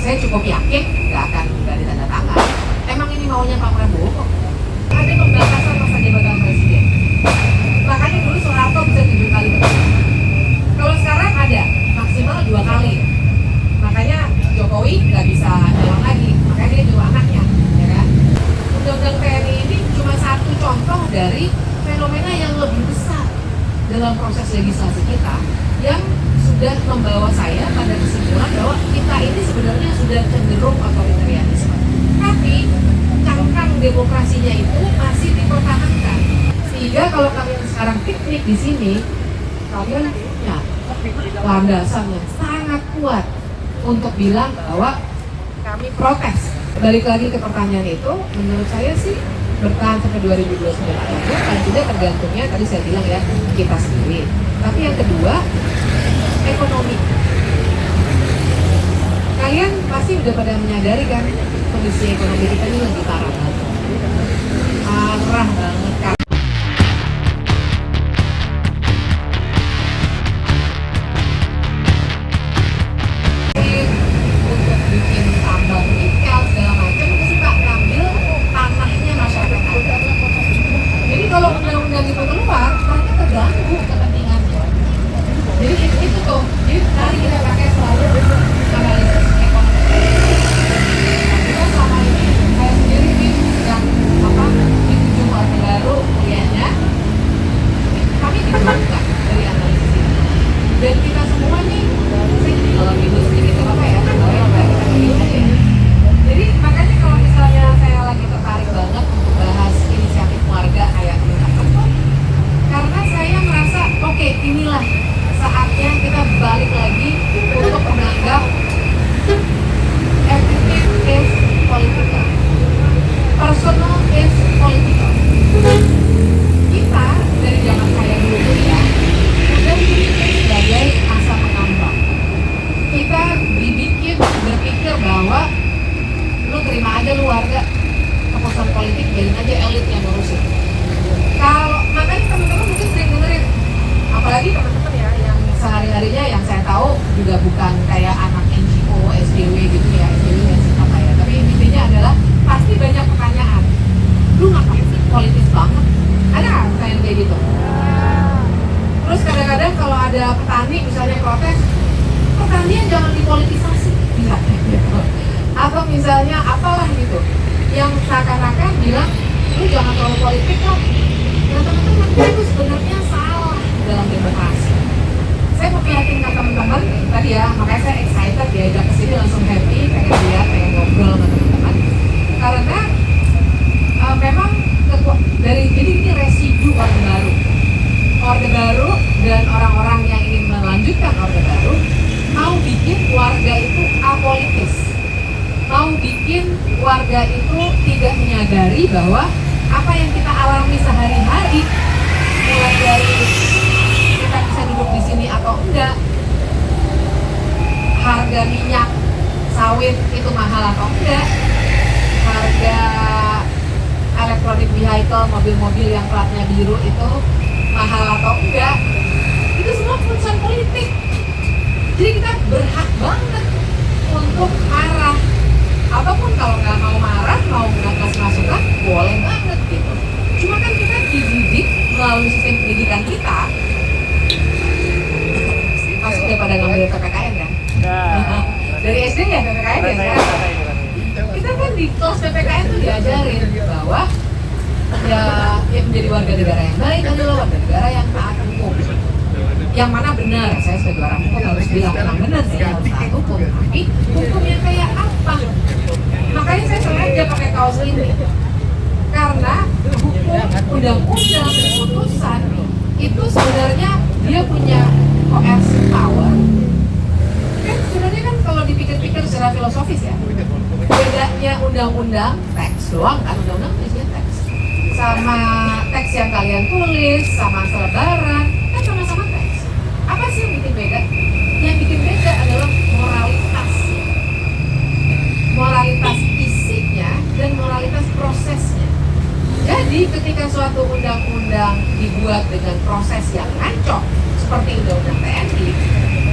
saya cukup yakin nggak ditandatangan. Emang ini maunya Pak Prabowo kok. Ada pembatasan masa jabatan presiden. Makanya dulu Soeharto bisa 7 kali terpilih. Kalau sekarang ada maksimal 2 kali. Makanya Jokowi nggak bisa jalan lagi. Makanya dia nyuruh anaknya, ya kan? Undang-undang TNI ini cuma satu contoh dari fenomena yang lebih besar dalam proses legislasi kita yang sudah membawa saya pada kesimpulan bahwa kita ini sebenarnya sudah cenderung otoritarianisme. Tapi cangkang demokrasinya itu masih dipertahankan. Sehingga kalau kalian sekarang piknik di sini, kalian punya landasan yang sangat kuat untuk bilang bahwa kami protes. Balik lagi ke pertanyaan itu, menurut saya sih bertahan sampai 2029 itu paling tidak tergantungnya tadi saya bilang ya kita sendiri. Tapi yang kedua, ekonomi. Kalian pasti udah pada menyadari kan kondisi ekonomi kita ini lagi parah banget. Parah banget kan. Untuk bikin tambang nikel segala macam suka ngambil tanahnya masyarakat adat. Jadi kalau undang-undang itu keluar, mereka terganggu kepentingannya. Jadi itu tuh, jadi mari kita pakai selalu analisis ekonomi. Kita selama ini saya sendiri nih yang di ujung Orde Baru kuliahnya, kami dibuka dari analisis ini. Dan kita semua nih, saya kalau gitu sedikit apa ya, kalau yang kita pilih aja. Jadi makanya kalau misalnya saya lagi tertarik banget untuk bahas inisiatif warga kayak apa, karena saya merasa oke, inilah saatnya kita balik lagi untuk menganggap everything is political, personal is political. Kita dari zaman saya dulu kuliah udah dibikin sebagai asa pengambang. Kita dibikin berpikir bahwa lu terima aja lu warga, keputusan politik biarin aja elit yang ngurusin. Kalau makanya teman-teman mungkin sering dengerin, apalagi teman-teman ya yang sehari-harinya yang saya tahu juga bukan kayak anak NGO, SDW gitu ya, SDW yang apa ya, tapi intinya adalah pasti banyak pertanyaan, lu ngapain sih politis banget? Ada nggak pertanyaan kayak gitu? Terus kadang-kadang kalau ada petani misalnya protes, pertanian jangan dipolitisasi, bisa gitu. Atau misalnya apalah gitu, yang seakan-akan bilang, lu jangan terlalu politik kok. Nah teman-teman, itu sebenarnya salah dalam demokrasi. Saya mau meyakinkan teman-teman tadi ya, makanya saya excited diajak ke sini langsung happy, pengen lihat, pengen ngobrol sama teman-teman. Karena memang dari jadi ini residu Orde Baru. Orde Baru dan orang-orang yang ingin melanjutkan Orde Baru mau bikin warga itu apolitis. Mau bikin warga itu tidak menyadari bahwa apa yang kita alami sehari-hari, mulai dari kita bisa duduk di sini atau enggak, harga minyak sawit itu mahal atau enggak, harga electronic vehicle, mobil-mobil yang platnya biru itu mahal atau enggak, itu semua keputusan politik. Jadi kita berhak banget untuk marah. Ataupun kalau nggak mau marah, mau nggak kasih masukan, boleh banget gitu. Cuma kan kita dididik melalui sistem pendidikan kita. Masuk udah pada ngambil PPKN kan? Dari SD ya PPKN ya sekarang. Kita kan di kelas PPKN tuh diajarin bahwa ya menjadi warga negara yang baik adalah warga negara yang taat hukum. Yang mana benar, saya sebagai orang hukum harus bilang memang benar sih harus taat hukum. Tapi hukumnya kayak apa? Makanya saya sengaja pakai kaos ini. Karena hukum, undang-undang, keputusan itu sebenarnya dia punya coercive power. Kan sebenarnya kan kalau dipikir-pikir secara filosofis ya, bedanya undang-undang teks doang kan, undang-undang isinya teks, sama teks yang kalian tulis, sama selebaran, kan sama-sama teks. Apa sih yang bikin beda? Yang bikin beda adalah moralitas. Moralitas isinya dan moralitas prosesnya. Jadi ketika suatu undang-undang dibuat dengan proses yang ngaco, seperti undang-undang TNI,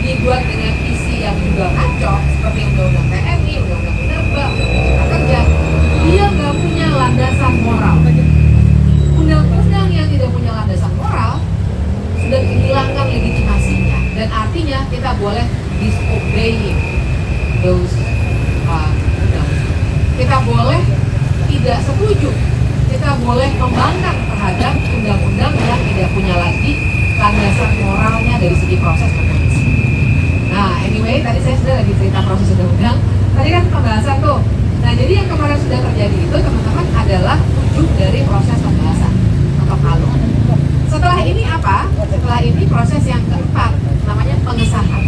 dibuat dengan isi yang juga ngaco, seperti undang-undang TNI, Kita boleh tidak setuju, kita boleh membangkang terhadap undang-undang yang tidak punya lagi landasan moralnya dari segi proses kompetisi. Nah, anyway, tadi saya sudah lagi cerita proses undang-undang. Tadi kan pembahasan tuh. Nah, jadi yang kemarin sudah terjadi itu, teman-teman, adalah ujung dari proses pembahasan atau palu. Setelah ini apa? Setelah ini proses yang keempat, namanya pengesahan.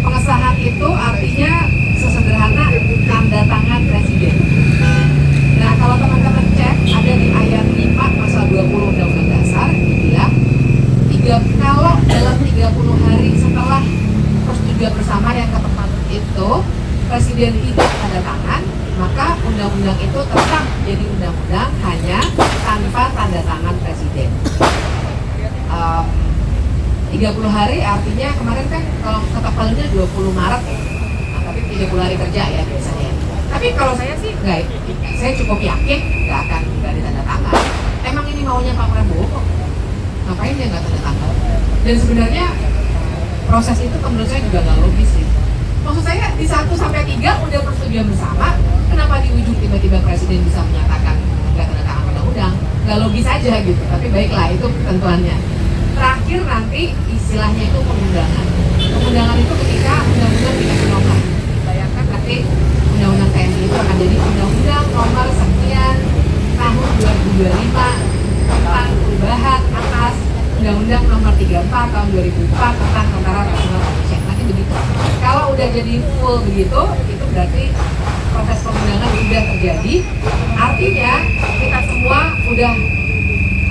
Pengesahan itu artinya sesederhana tanda tangan presiden. Nah, kalau teman-teman cek, ada di ayat 5 pasal 20 Undang-Undang Dasar, dibilang kalau dalam 30 hari setelah persetujuan bersama yang ketepat itu presiden tidak tanda tangan, maka undang-undang itu tetap jadi undang-undang hanya tanpa tanda tangan presiden. 30 hari artinya kemarin kan kalau ketok palunya 20 Maret ya. Nah, tapi 30 hari kerja ya biasanya. Tapi kalau saya sih enggak, saya cukup yakin nggak akan ditanda tangan. Emang ini maunya Pak Prabowo kok. Ngapain dia nggak tanda tangan? Dan sebenarnya proses itu menurut saya juga nggak logis sih. Maksud saya di 1 sampai 3 udah persetujuan bersama, kenapa di ujung tiba-tiba presiden bisa menyatakan nggak tanda tangan undang-undang? Nggak logis aja gitu. Tapi baiklah, itu ketentuannya. Terakhir nanti istilahnya itu pengundangan. Pengundangan itu ketika undang-undang dikasih nomor. Bayangkan nanti undang-undang TNI itu akan jadi undang-undang nomor sekian tahun 2025 tentang perubahan atas undang-undang nomor 34 tahun 2004 tentang Tentara Nasional Indonesia. Nanti begitu. Kalau udah jadi full begitu, itu berarti proses pengundangan sudah terjadi. Artinya kita semua udah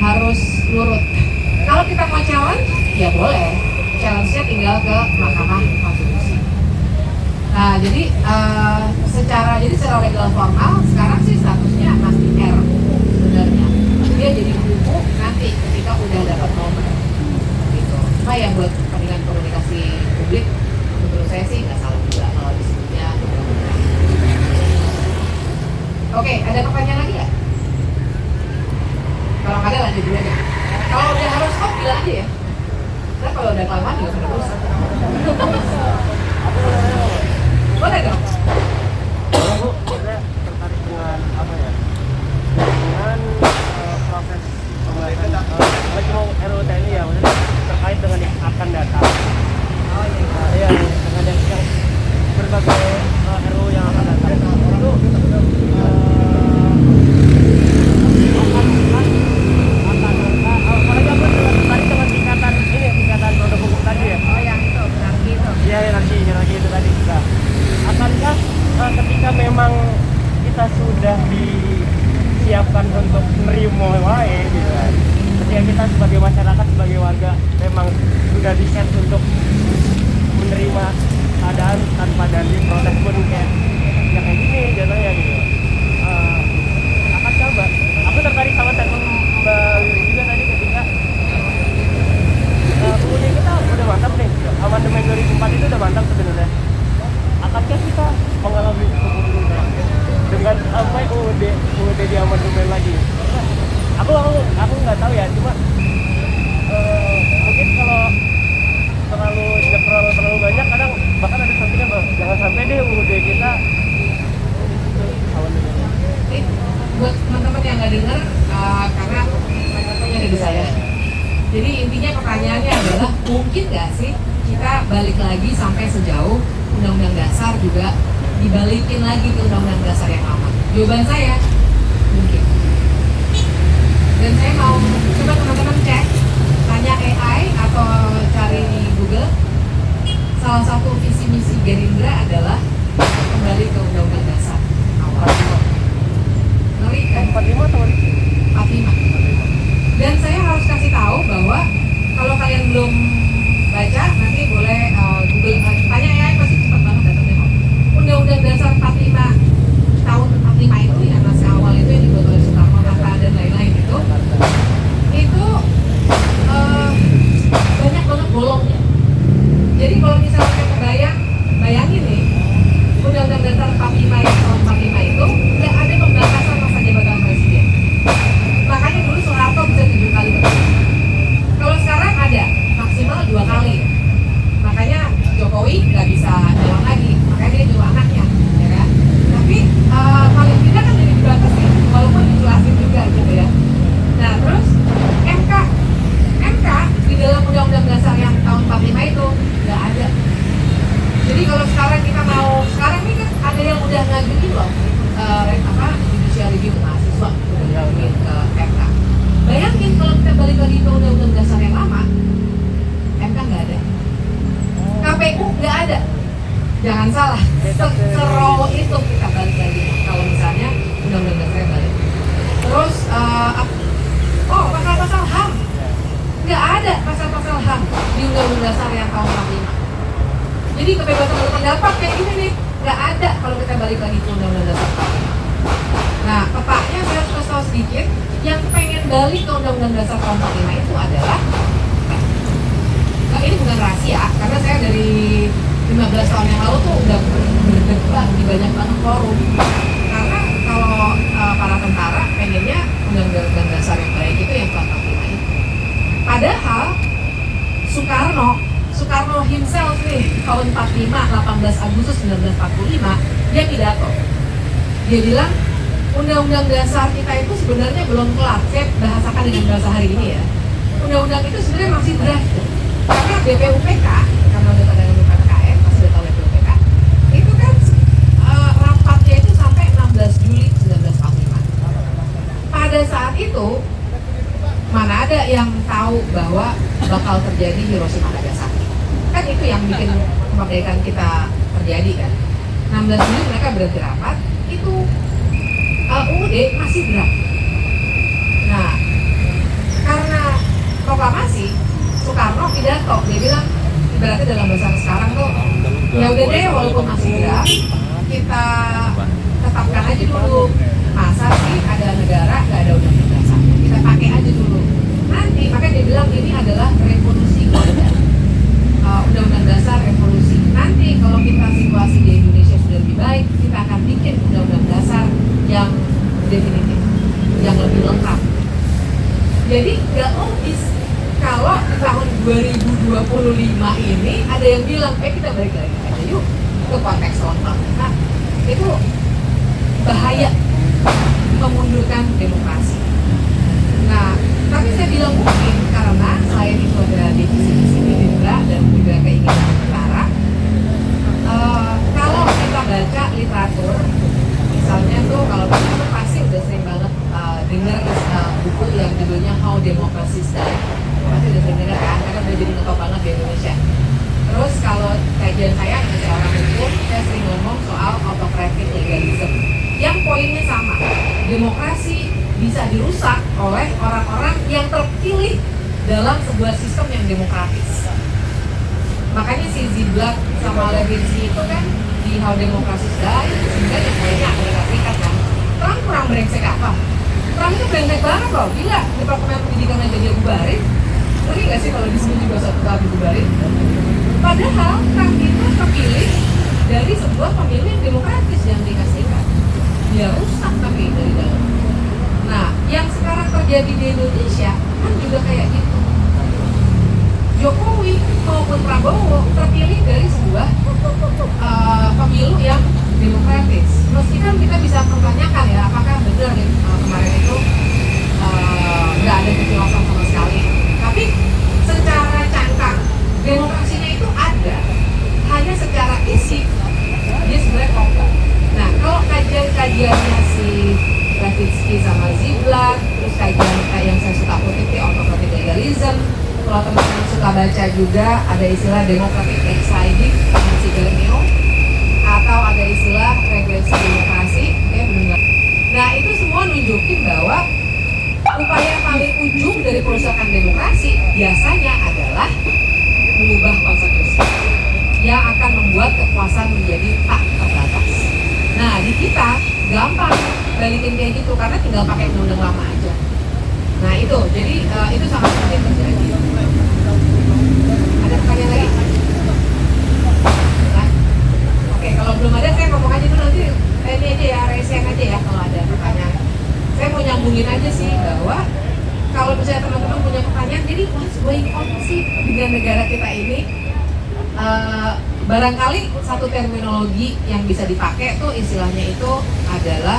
harus nurut. Kalau kita mau challenge, ya boleh. Challenge-nya tinggal ke Mahkamah Konstitusi. Nah, jadi secara legal formal sekarang sih statusnya masih R sebenarnya. Dia jadi buku nanti ketika udah dapat nomor. Gitu. Cuma ya buat kepentingan komunikasi publik, menurut saya sih nggak salah juga kalau disebutnya undang-undang. Oke, ada pertanyaan lagi nggak? Kalau nggak ada lanjut dulu aja. Kalau udah harus stop bilang aja ya. Karena kalau udah kelamaan juga sudah rusak. Boleh dong. Bu, saya tertarik dengan apa ya? Dengan proses pembahasan lagi mau RUU TNI ya, maksudnya terkait dengan yang akan datang. Oh iya. Iya, dengan yang berbagai RUU yang akan datang. Itu apalagi aku tertarik dengan tingkatan produk hukum tadi ya. Oh yang itu, berarti itu. Iya, hierarki itu tadi juga. Akankah ketika memang kita sudah disiapkan untuk menerima wae gitu kan, ketika kita sebagai masyarakat, sebagai warga memang sudah di-set untuk menerima keadaan tanpa dari proses pun kayak gini jadinya gitu. Akan coba. Aku tertarik sama statement Mbak Wiwi juga tadi ketika kemudian kita udah mantap nih, amandemen 2004 itu udah mantap sebenarnya. Akankah kita mengalami kemunduran dengan sampai UUD di amandemen lagi? Aku nggak tahu ya, cuma mungkin kalau terlalu banyak kadang bahkan ada sampingnya bang, jangan sampai deh UUD kita amandemen. Ini buat teman-teman yang nggak dengar, karena microphone-nya ada di saya. Jadi intinya pertanyaannya adalah mungkin nggak sih kita balik lagi sampai sejauh Undang-Undang Dasar juga dibalikin lagi ke Undang-Undang Dasar yang lama? Jawaban saya mungkin. Dan saya mau coba teman-teman cek, tanya AI atau cari di Google. Salah satu visi misi Gerindra adalah kembali ke Undang-Undang Dasar awal. Ngeri kan? 45 atau 45. Dan saya harus kasih tahu bahwa kalau kalian belum baca, nanti boleh Google, tanya AI pasti cepat banget datangnya kok. Undang-Undang Dasar 45 tahun 45 itu yang naskah awal itu yang dibuat oleh Soekarno, Hatta dan lain-lain itu banyak banget bolongnya. Jadi kalau misalnya bayangin nih Undang-Undang Dasar ngajuin loh judicial review ke mahasiswa udah ngajuin ke MK. Bayangin kalau kita balik lagi ke undang-undang dasar yang lama, MK nggak ada, KPU nggak ada. Jangan salah, se-raw itu kita balik lagi kalau misalnya undang-undang dasarnya balik. Terus pasal-pasal HAM nggak ada, pasal-pasal HAM di undang-undang dasar yang tahun 45. Jadi kebebasan berpendapat kayak gini nih nggak ada kalau kita balik lagi ke undang-undang dasar 45. Nah, petanya saya harus kasih tahu sedikit. Yang pengen balik ke undang-undang dasar tahun 45 itu adalah, ini bukan rahasia, karena saya dari 15 tahun yang lalu tuh udah berdebat di banyak banget forum. Karena kalau para tentara pengennya undang-undang dasar yang baik itu yang tahun 45 itu. Padahal Soekarno himself nih tahun 45, 18 Agustus 1945 dia pidato. Dia bilang undang-undang dasar kita itu sebenarnya belum kelar. Saya bahasakan dengan bahasa hari ini ya. Undang-undang itu sebenarnya masih draft. Karena BPUPK, karena udah pada PPKN, pasti udah tahu BPUPK, itu kan rapatnya itu sampai 16 Juli 1945. Pada saat itu mana ada yang tahu bahwa bakal terjadi Hiroshima Nagasaki. Kan itu yang bikin kemerdekaan kita terjadi kan. 16 Juli mereka berhenti rapat, itu UUD masih draft. Nah, karena proklamasi, Soekarno pidato, dia bilang ibaratnya dalam bahasa sekarang tuh, ya udah deh walaupun masih draft, kita tetapkan aja dulu. Masa sih ada negara nggak ada undang-undang dasar? Kita pakai aja dulu. Nanti, makanya dia bilang ini adalah revolusi golden. Undang-undang dasar revolusi. Nanti kalau kita situasi di Indonesia sudah lebih baik, kita akan bikin undang-undang dasar yang definitif, yang lebih lengkap. Jadi nggak logis kalau di tahun 2025 ini ada yang bilang, kita balik lagi aja yuk ke konteks tahun 45. Itu bahaya, memundurkan demokrasi. Nah, tapi saya bilang mungkin karena selain itu ada divisi di sini juga dan juga keinginan tentara. Kalau kita baca literatur, misalnya tuh kalau kita tuh pasti udah sering banget dengar buku yang judulnya How Democracy Died. Pasti udah sering dengar kan, karena udah jadi ngetop banget di Indonesia. Terus kalau kajian saya sebagai orang hukum, saya sering ngomong soal autocratic legalism. Yang poinnya sama, demokrasi bisa dirusak oleh orang-orang yang terpilih dalam sebuah sistem yang demokratis. Makanya si Ziblatt sama Levinsky itu kan di How Democracy Died, sehingga yang kayaknya Amerika Serikat kan. Trump kurang brengsek apa? Trump itu brengsek banget loh, gila. Departemen Pendidikan aja dia bubarin. Ngerti gak sih kalau di sini juga suatu kali dibubarin? Padahal Trump itu terpilih dari sebuah pemilu yang demokratis yang dikasihkan. Dia rusak tapi dari dalam. Nah, yang sekarang terjadi di Indonesia kan juga kayak gitu. Jokowi maupun Prabowo terpilih dari sebuah pemilu yang demokratis. Meskipun kita bisa mempertanyakan ya, apakah benar kemarin itu nggak ada kejelosan sama sekali. Tapi secara cangkang demokrasinya itu ada, hanya secara isi dia sebenarnya kongkong. Nah, kalau kajian-kajiannya si Levinsky sama Ziblatt, terus kajian yang saya suka kutip di autocratic legalism, kalau teman-teman suka baca juga ada istilah democratic backsliding dengan si Bermeo, atau ada istilah regresi demokrasi, benar. Nah, itu semua nunjukin bahwa upaya paling ujung dari perusahaan demokrasi biasanya adalah mengubah konstitusi yang akan membuat kekuasaan menjadi tak terbatas. Nah, di kita gampang balikin kayak gitu karena tinggal pakai undang lama aja. Nah, itu jadi itu sangat penting terjadi. Ada pertanyaan lagi? Nah, oke, kalau belum ada saya ngomong aja dulu nanti ini aja ya, resen aja ya kalau ada pertanyaan. Saya mau nyambungin aja sih bahwa kalau misalnya teman-teman punya pertanyaan, jadi what's going on sih dengan negara kita ini? Barangkali satu terminologi yang bisa dipakai tuh istilahnya itu adalah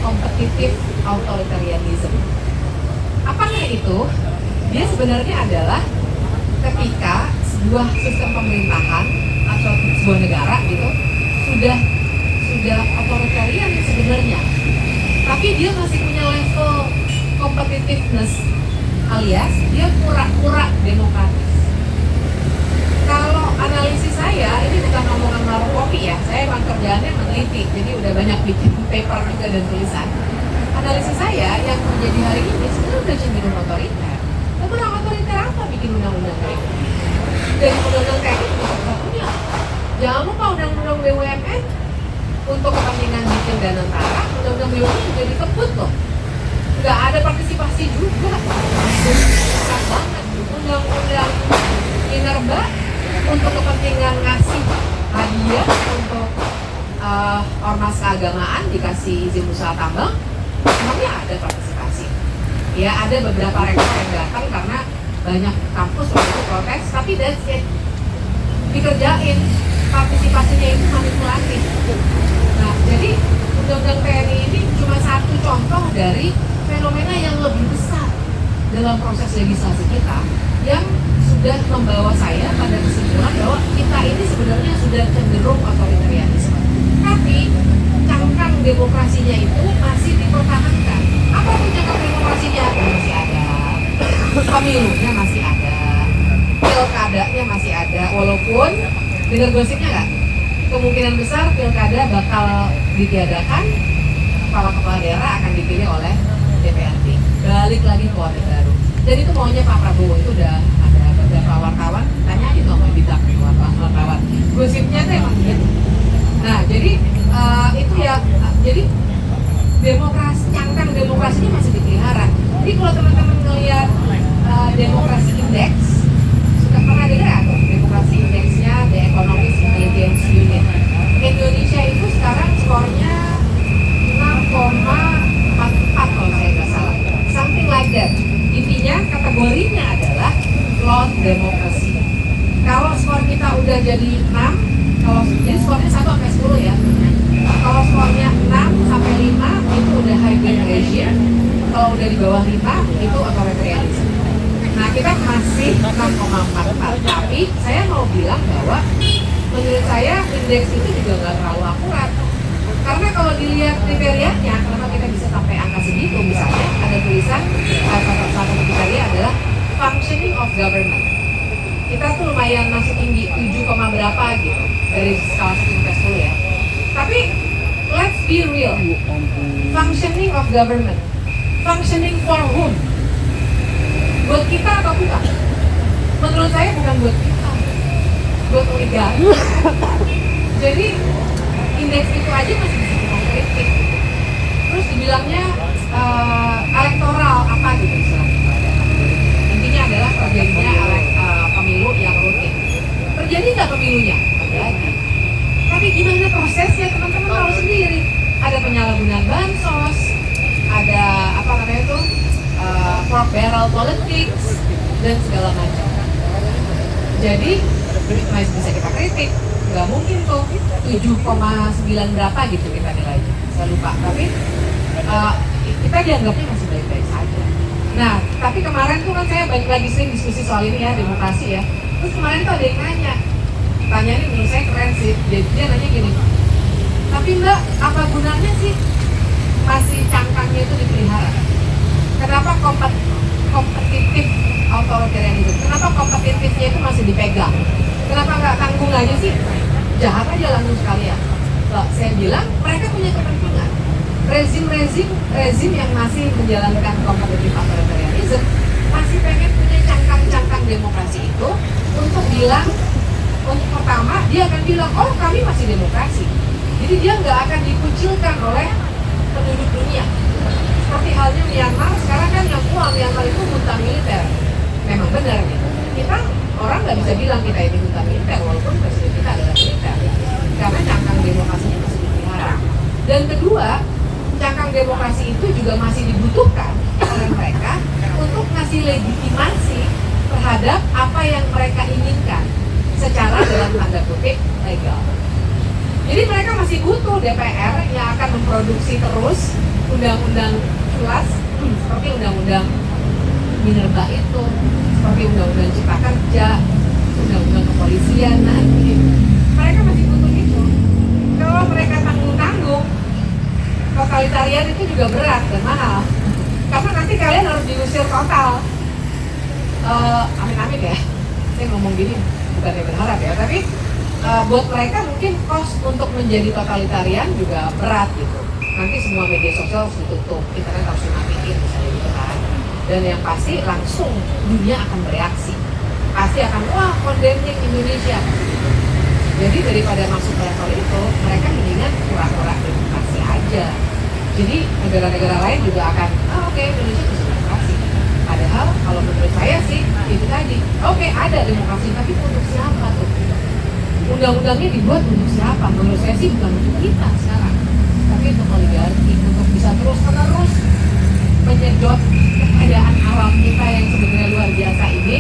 competitive authoritarianism. Apakah itu? Dia sebenarnya adalah ketika sebuah sistem pemerintahan atau sebuah negara gitu sudah sudah authoritarian sebenarnya, tapi dia masih punya level competitiveness, alias dia pura-pura demokratis. Kalau analisis saya, ini bukan omongan warung kopi ya, saya emang kerjaannya meneliti, jadi udah banyak bikin paper juga dan tulisan. Analisis saya yang terjadi hari ini sebenarnya udah cenderung otoriter. Tapi orang otoriter apa bikin undang-undang kayak gitu? Dan undang-undang kayak gitu satu-satunya. Jangan lupa undang-undang BUMN untuk kepentingan bikin dan antara, undang-undang BUMN juga dikebut loh. Nggak ada partisipasi juga. Susah banget. Undang-undang Minerba untuk kepentingan ngasih hadiah untuk ormas keagamaan dikasih izin usaha tambang, semuanya ada partisipasi. Ya ada beberapa rektor yang datang karena banyak kampus waktu itu protes, tapi that's it. Dikerjain, partisipasinya itu manipulatif. Nah, jadi undang-undang TNI ini cuma satu contoh dari fenomena yang lebih besar dalam proses legislasi kita yang sudah membawa saya pada kesimpulan bahwa kita ini sebenarnya sudah cenderung otoritarianisme. Tapi cangkang demokrasinya itu masih dipertahankan. Apa tuh cangkang demokrasinya? Masih ada, pemilunya masih ada, pilkadanya masih ada, walaupun dengar gosipnya nggak? Kemungkinan besar pilkada bakal ditiadakan, kepala-kepala daerah akan dipilih oleh DPRD. Balik lagi ke Orde Baru. Dan itu maunya Pak Prabowo, itu udah ada beberapa wartawan, tanyain dong bidak wartawan. Gosipnya tuh emang gitu. Nah, jadi itu ya, jadi demokrasi, cangkang demokrasinya masih dipelihara. Jadi kalau teman-teman ngelihat demokrasi indeks, sudah pernah dengar ya demokrasi indeksnya The Economist Intelligence Unit. Indonesia itu sekarang skornya 6,44 kalau saya nggak salah, something like that. Intinya kategorinya adalah low demokrasi. Kalau skor kita udah jadi 6, kalau jadi skornya 1 sampai 10 ya. Kalau skornya 6 sampai 5 itu udah hybrid regime. Kalau udah di bawah 5 itu authoritarianism. Nah, kita masih 6,44. Tapi saya mau bilang bahwa menurut saya indeks itu juga nggak terlalu akurat. Karena kalau dilihat kriterianya, kenapa kita bisa sampai angka segitu, misalnya ada tulisan salah satu kriteria adalah functioning of government. Kita tuh lumayan masih tinggi, 7, berapa gitu dari skala 1 sampai 10 ya. Tapi let's be real, functioning of government, functioning for whom? Buat kita atau bukan? Menurut saya bukan buat kita, buat oligarki. Jadi indeks itu aja masih bisa kita kritik. Terus dibilangnya elektoral apa gitu istilahnya. Intinya adalah terjadinya pemilu yang rutin. Terjadi nggak pemilunya? Terjadi. Tapi gimana prosesnya, teman-teman tahu sendiri. Ada penyalahgunaan bansos, ada apa namanya itu pork barrel politics dan segala macam. Jadi masih bisa kita kritik. Nggak mungkin tuh 7,9 berapa gitu kita nilainya, saya lupa. Tapi kita dianggapnya masih baik-baik saja. Nah, tapi kemarin tuh kan saya lagi sering diskusi soal ini ya, demokrasi ya. Terus kemarin tuh ada yang nanya, pertanyaan ini menurut saya keren sih. Dia nanya gini, tapi Mbak, apa gunanya sih masih cangkangnya itu dipelihara? Kenapa kompetitif authoritarianism? Kenapa kompetitifnya itu masih dipegang? Kenapa nggak tanggung aja sih? Jahat aja langsung sekalian. Saya bilang mereka punya kepentingan. Rezim yang masih menjalankan kompetitif authoritarianism masih pengen punya cangkang-cangkang demokrasi itu untuk bilang, untuk pertama dia akan bilang, oh kami masih demokrasi. Jadi dia nggak akan dikucilkan oleh penduduk dunia. Seperti halnya Myanmar, sekarang kan yang Myanmar itu junta militer. Memang benar gitu. Kita orang nggak bisa bilang kita ini junta militer walaupun presiden kita adalah militer, karena cangkang demokrasinya masih dipelihara. Dan kedua, cangkang demokrasi itu juga masih dibutuhkan oleh mereka untuk ngasih legitimasi terhadap apa yang mereka inginkan secara dalam tanda kutip legal. Jadi mereka masih butuh DPR yang akan memproduksi terus undang-undang culas seperti undang-undang Minerba itu, seperti undang-undang Cipta Kerja, undang-undang kepolisian nanti. Mereka masih butuh itu. Kalau mereka tanggung totalitarian itu juga berat dan mahal. Karena nanti kalian harus diusir total. Amin-amin ya. Saya ngomong gini bukannya berharap ya, tapi buat mereka mungkin cost untuk menjadi totalitarian juga berat gitu. Nanti semua media sosial harus ditutup, internet harus dimatiin misalnya gitu kan. Dan yang pasti langsung dunia akan bereaksi. Pasti akan, wah condemning Indonesia. Jadi daripada masuk ke level itu, mereka mendingan pura-pura demokrasi aja. Jadi negara-negara lain juga akan, oke, Indonesia bisa demokrasi. Padahal kalau menurut saya sih, itu tadi, oke, ada demokrasi, tapi untuk siapa tuh? Undang-undangnya dibuat untuk siapa? Menurut saya sih bukan untuk kita sekarang, tapi untuk oligarki, untuk bisa terus-menerus menyedot kekayaan alam kita yang sebenarnya luar biasa ini,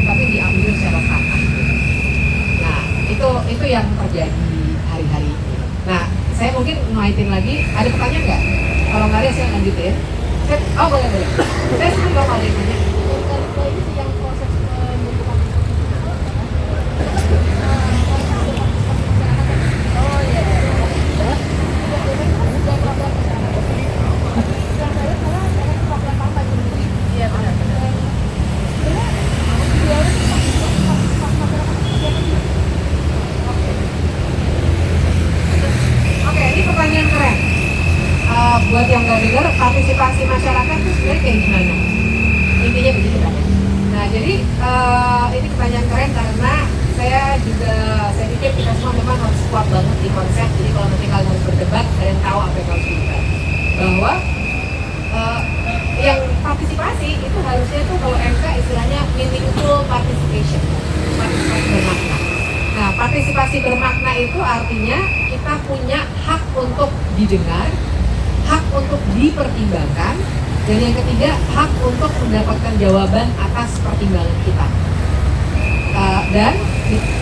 tapi diambil secara sakit. Nah, itu yang terjadi hari-hari ini. Nah, saya mungkin ngaitin lagi, ada pertanyaan nggak? Kalau nggak ada, saya lanjutin. Boleh. Saya senang kalau ada yang nanya. Ini sih yang proses pembentukan. Oh iya. Iya benar. Oke, ini pertanyaan keren. Buat yang nggak dengar, partisipasi masyarakat itu sebenarnya kayak gimana? Intinya begitu kan? Nah, jadi ini pertanyaan keren karena saya pikir kita semua memang harus kuat banget di konsep. Jadi kalau nanti kalian harus berdebat, kalian tahu apa yang harus didebat. Bahwa yang partisipasi itu harusnya tuh kalau MK istilahnya meaningful participation, partisipasi bermakna. Nah, partisipasi bermakna itu artinya kita punya hak untuk didengar, hak untuk dipertimbangkan, dan yang ketiga hak untuk mendapatkan jawaban atas pertimbangan kita. Dan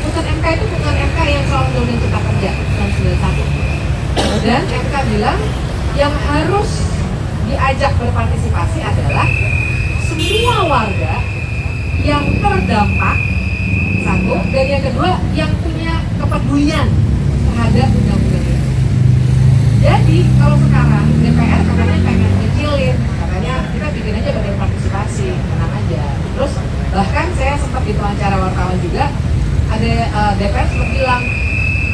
putusan MK itu bukan MK yang soal Undang-Undang Cipta Kerja tahun 91. Dan MK bilang yang harus diajak berpartisipasi adalah semua warga yang terdampak, satu, dan yang kedua yang punya kepedulian terhadap undang-undang itu. Jadi kalau sekarang DPR katanya pengen ngecilin, katanya kita bikin aja bagian partisipasi, tenang aja. Terus bahkan saya sempat di wawancara wartawan juga, ada DPR sempat bilang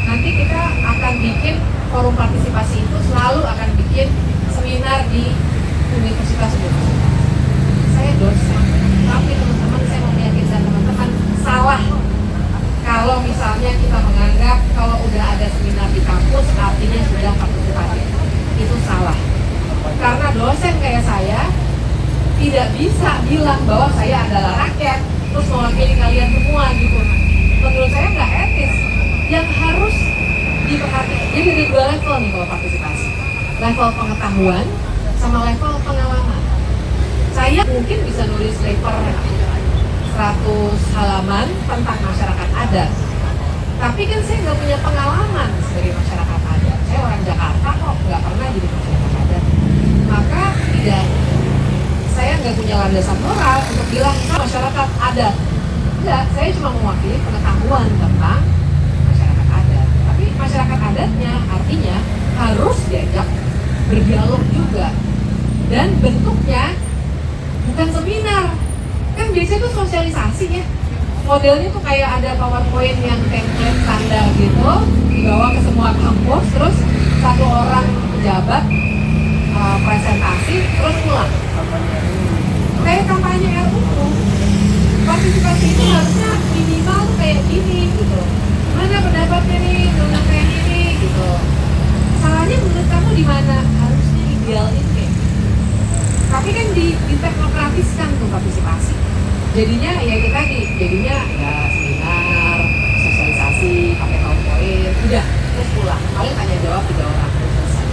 nanti kita akan bikin forum partisipasi itu selalu akan bikin seminar di universitas. Saya dosen, tapi teman-teman saya mau meyakinkan teman-teman salah kalau misalnya kita menganggap kalau udah ada seminar di kampus artinya sudah partisipasi. Itu salah. Karena dosen kayak saya tidak bisa bilang bahwa saya adalah rakyat terus mewakili kalian semua gitu. Menurut saya nggak etis. Yang harus diperhatikan, jadi ada dua level nih kalau partisipasi. Level pengetahuan sama level pengalaman. Saya mungkin bisa nulis paper 100 halaman tentang masyarakat adat, tapi kan saya nggak punya pengalaman sebagai masyarakat adat. Saya orang Jakarta kok, nggak pernah jadi masyarakat adat. Maka saya nggak punya landasan moral untuk bilang masyarakat adat. Enggak, saya cuma mewakili pengetahuan tentang masyarakat adat. Tapi masyarakat adatnya artinya harus diajak berdialog juga. Dan bentuknya bukan seminar. Kan biasanya tuh sosialisasi ya. Modelnya tuh kayak ada PowerPoint yang template tanda gitu, dibawa ke semua kampus, terus satu orang pejabat presentasi, terus pulang. Kayak kampanye RUU. Partisipasi itu harusnya minimal tuh kayak gini gitu. Mana pendapatnya nih, tentang kayak gini gitu. Salahnya menurut kamu di mana? Harusnya idealin kayak gitu. Tapi kan diteknokratiskan tuh partisipasi. Jadinya ya itu tadi, jadinya ya seminar, sosialisasi, pakai PowerPoint, udah, terus pulang. Paling tanya jawab 3 orang, terus selesai.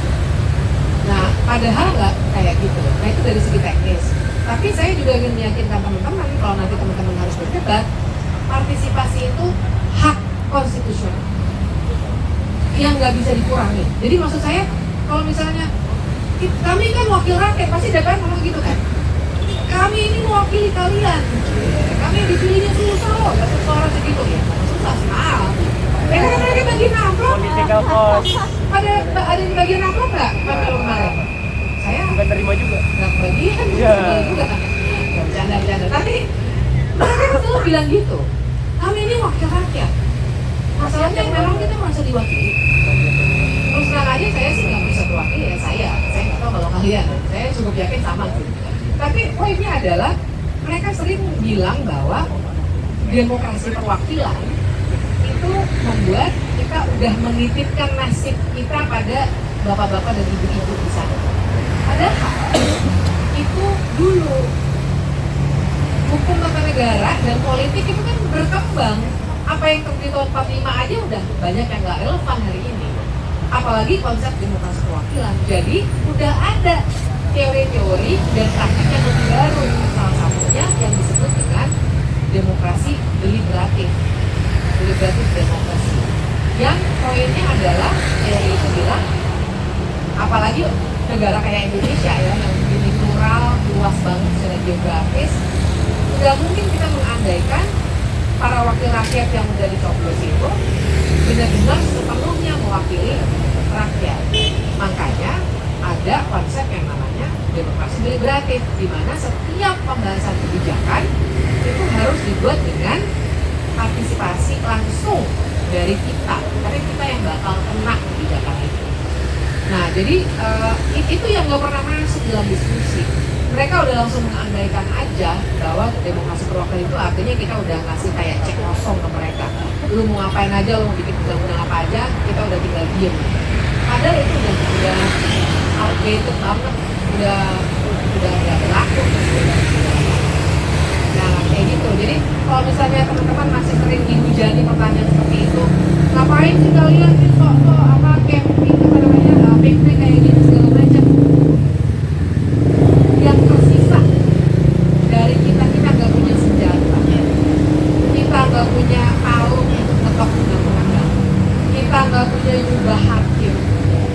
Nah, padahal nggak kayak gitu. Nah, itu dari segi teknis. Tapi saya juga ingin meyakinkan teman-teman, kalau nanti teman-teman harus berdebat, partisipasi itu hak konstitusional yang nggak bisa dikurangi. Jadi maksud saya, kalau misalnya kami kan wakil rakyat, pasti DPR ngomong gitu kan, kami ini mewakili kalian, kami dipilihnya susah loh, dapat suara segitu ya, susah sekali. Ya kan mereka bagian amplop, Political cost. ada yang bagian amplop nggak kemarin? Iya. sebel juga. Nggak bercanda. Tapi mereka selalu bilang gitu. Kami ini wakil rakyat. Masalahnya memang kita merasa diwakili. Terus terang aja saya sih nggak bisa terwakili ya saya nggak tahu kalau kalian. Saya cukup yakin sama sih. Tapi poinnya adalah mereka sering bilang bahwa demokrasi perwakilan itu membuat kita udah menitipkan nasib kita pada bapak-bapak dan ibu-ibu di sana. Padahal itu dulu hukum tata negara dan politik itu kan berkembang. Apa yang terjadi tahun 45 aja udah banyak yang nggak relevan hari ini. Apalagi konsep demokrasi perwakilan. Jadi udah ada teori-teori dan praktik yang lebih baru. Salah satunya yang disebut dengan demokrasi deliberatif demokrasi. Yang poinnya adalah teori itu bilang, apalagi negara kayak Indonesia ya yang begini plural, luas banget secara geografis, nggak mungkin kita mengandaikan para wakil rakyat yang udah dicoblos itu benar-benar sepenuhnya mewakili rakyat. Makanya ada konsep yang namanya demokrasi deliberatif, di mana setiap pembahasan kebijakan itu harus dibuat dengan partisipasi langsung dari kita, karena kita yang bakal kena kebijakan itu. Nah, jadi itu yang nggak pernah masuk dalam diskusi. Mereka udah langsung mengandaikan aja bahwa demokrasi perwakilan itu artinya kita udah ngasih kayak cek kosong ke mereka. Lu mau ngapain aja, lu mau bikin undang-undang apa aja, kita udah tinggal diem. Padahal itu udah outdated banget, udah nggak berlaku. Nah, kayak gitu. Jadi kalau misalnya teman-teman masih sering dihujani pertanyaan seperti itu, ngapain sih kalian sih sok-sok apa camping apa namanya piknik kayak gitu segala macam? Yang tersisa dari kita nggak punya senjata, kita nggak punya palu untuk ngetok undang-undang, kita nggak punya jubah hakim.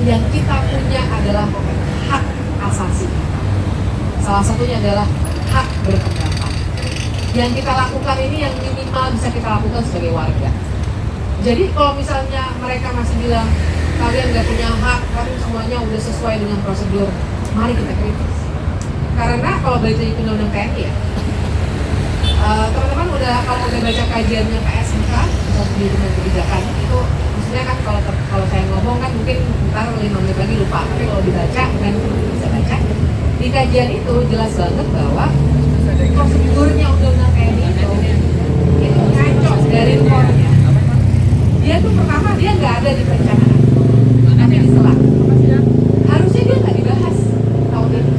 Yang kita punya adalah hak asasi kita. Salah satunya adalah hak berpendapat. Yang kita lakukan ini yang minimal bisa kita lakukan sebagai warga. Jadi kalau misalnya mereka masih bilang kalian nggak punya hak, kalian semuanya udah sesuai dengan prosedur, mari kita kritis. Karena kalau baca undang-undang TNI ya, teman-teman kalau udah baca kajiannya PSMK, Pusat Bimbingan Kebijakan itu, maksudnya kan kalau saya ngomong kan mungkin ntar 5 menit lagi lupa, tapi kalau dibaca kan bisa baca. Di kajian itu jelas banget bahwa prosedurnya undang-undang TNI itu ngaco dari core-nya. Dia tuh pertama dia nggak ada di perencanaan, tapi diselah. Harusnya dia nggak dibahas tahun ini,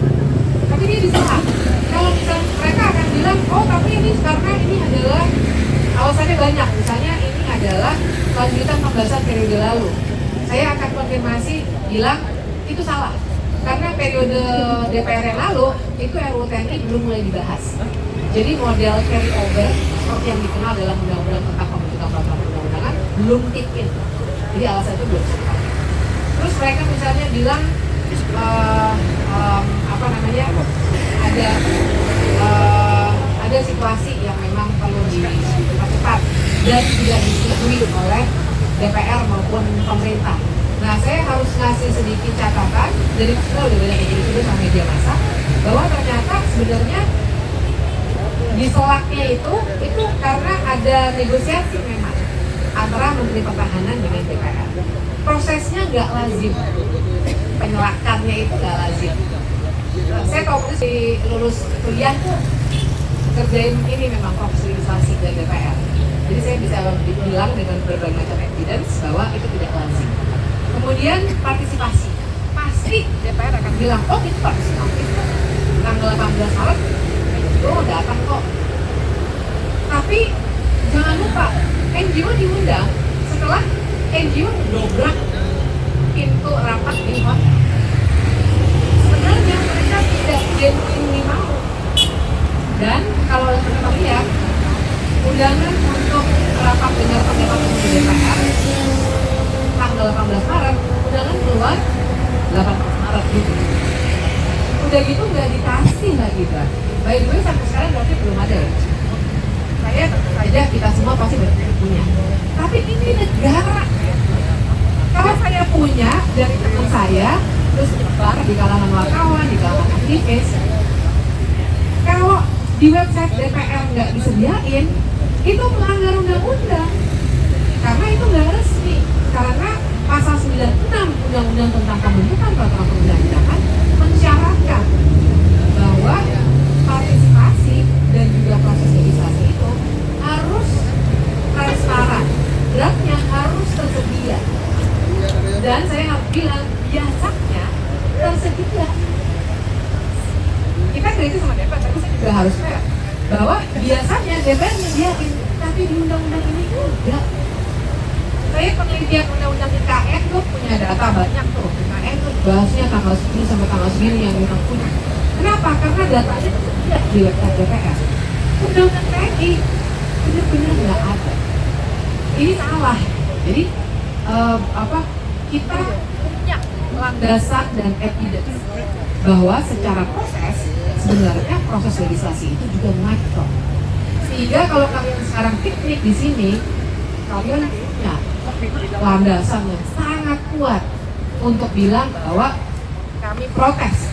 tapi dia diselah. Kalau misalnya mereka akan bilang, oh tapi ini karena ini adalah alasannya banyak. Misalnya ini adalah lanjutan pembahasan periode lalu. Saya akan konfirmasi bilang itu salah. Karena periode DPR yang lalu itu RUU TNI belum mulai dibahas. Jadi model carry over seperti yang dikenal dalam undang-undang tentang pembentukan peraturan perundang-undangan belum kick in. Jadi alasan itu belum sepakat. Terus mereka misalnya bilang ada situasi yang memang perlu dipercepat dan tidak disetujui oleh DPR maupun pemerintah. Nah, saya harus ngasih sedikit catatan dari kita udah banyak yang sama media massa bahwa ternyata sebenarnya di selaknya itu karena ada negosiasi memang antara Menteri Pertahanan dengan DPR. Prosesnya nggak lazim, penyelakannya itu nggak lazim. Saya tahu di lulus kuliah tuh kerjain ini memang profesi legislasi dari DPR. Jadi saya bisa bilang dengan berbagai macam evidence bahwa itu tidak lazim. Kemudian partisipasi, pasti DPR akan bilang, oh itu partisipatif kok, tanggal 18 Maret itu datang kok. Tapi jangan lupa, NGO diundang setelah NGO dobrak pintu rapat di hotel. Sebenarnya mereka tidak genuinely mau. Dan kalau teman-teman lihat, undangan untuk rapat dengar pendapat di DPR tanggal 18 Maret, undangan keluar 18 Maret gitu. Udah gitu nggak dikasih lagi kan. By the way sampai sekarang berarti belum ada ya. Saya tentu saja kita semua pasti punya. Tapi ini negara. Kalau saya punya dari teman saya, terus nyebar di kalangan wartawan, di kalangan aktivis, Kalau di website DPR nggak disediain, itu melanggar undang-undang. Karena itu nggak resmi. Karena pasal 96 Undang-Undang tentang Pembentukan Peraturan Perundang-Undangan mensyaratkan bahwa partisipasi dan juga proses legislasi itu harus transparan, draftnya harus tersedia. Dan saya harus bilang, biasanya tersedia. Kita kritis sama DPR, tapi saya juga harus fair bahwa biasanya DPR menyediain, tapi di undang-undang ini enggak. Saya penelitian undang-undang IKN tuh punya data banyak tuh. IKN tuh bahasnya tanggal segini sampai tanggal segini yang kita punya. Kenapa? Karena datanya tersedia di website DPR. Undang-undang TNI benar-benar nggak ada. Ini salah. Jadi kita punya landasan dan evidence bahwa secara proses sebenarnya proses legislasi itu juga mikro. Sehingga kalau kalian sekarang piknik di sini, kalian punya landasan yang sangat kuat untuk bilang bahwa kami protes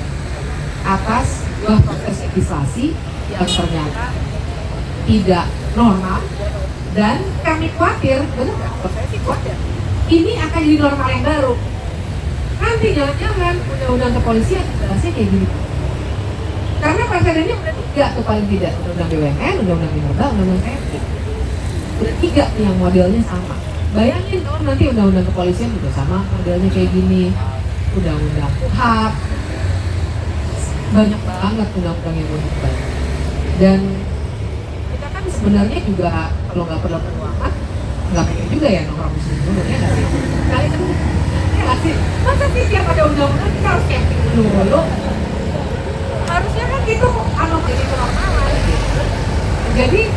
atas sebuah proses legislasi yang ternyata tidak normal, dan kami khawatir, benar nggak? Saya sih khawatir ini akan jadi normal yang baru. Nanti jangan-jangan undang-undang kepolisian jelasnya kayak gini. Karena presidennya udah 3 tuh paling tidak, undang-undang BUMN, undang-undang minerba, undang-undang TNI. Udah 3 nih yang modelnya sama. Bayangin dong nanti undang-undang kepolisian juga sama modelnya kayak gini. Undang-undang KUHP, banyak banget undang-undang yang unik banget. Dan kita kan sebenarnya juga kalau nggak perlu amat, nggak pengen juga ya nongkrong muslim dulu ya nggak sih? Kali itu ya nggak sih? Masa sih tiap ada undang-undang kita harus camping dulu? Harusnya kan gitu, jadi kenormalan gitu. Jadi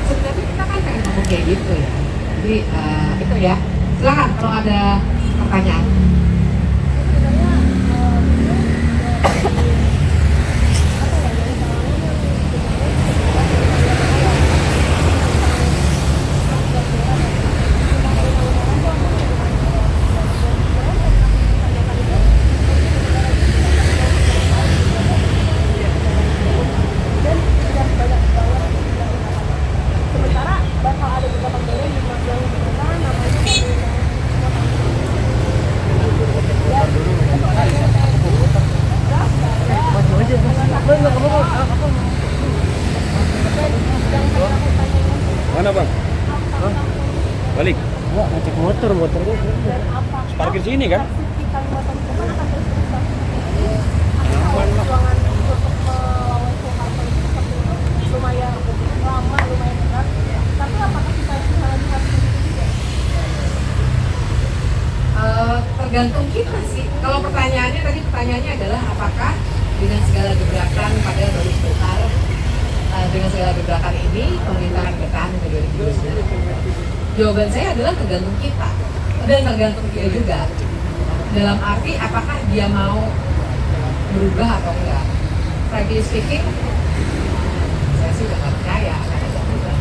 sebenarnya kita kan pengen ngomong kayak gitu ya. Jadi itu ya. Silakan kalau ada pertanyaan. Mana bang? Hah? Balik? Enggak, ngecek motor gue. Parkir sini kan? Lumayan lama, lumayan berat. Tapi apakah kita bisa lihat juga? Tergantung kita sih. Kalau pertanyaannya adalah apakah dengan segala gebrakan pada baru sebentar, dengan segala gebrakan ini pemerintahan bertahan sampai 2029? Jawaban saya adalah tergantung kita dan tergantung dia juga. Dalam arti apakah dia mau berubah atau enggak. Frankly speaking, saya sih udah nggak percaya akan ada perubahan.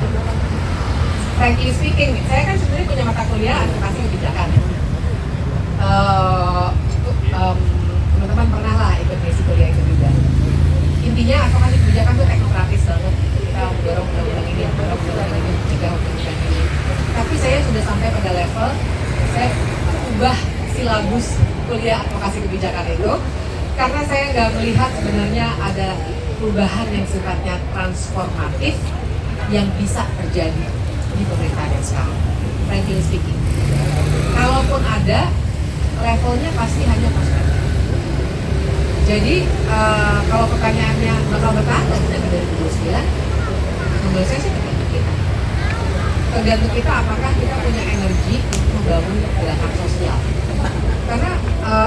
Frankly speaking, saya kan sebenarnya punya mata kuliah advokasi kebijakan. Teman-teman pernah lah ikut ngisi kuliah itu juga. Intinya advokasi kebijakan itu teknokratis banget. Kita mendorong undang-undang ini, mendorong undang-undang ini, mencegah undang-undang ini. Tapi saya sudah sampai pada level saya ubah silabus kuliah advokasi kebijakan itu karena saya nggak melihat sebenarnya ada perubahan yang sifatnya transformatif yang bisa terjadi di pemerintahan yang sekarang. Frankly speaking, kalaupun ada, levelnya pasti hanya prospektif. Jadi kalau pertanyaannya bakal bertahan nggak sampai 2029, menurut saya sih tergantung kita. Tergantung kita apakah kita punya energi untuk membangun gerakan sosial. Karena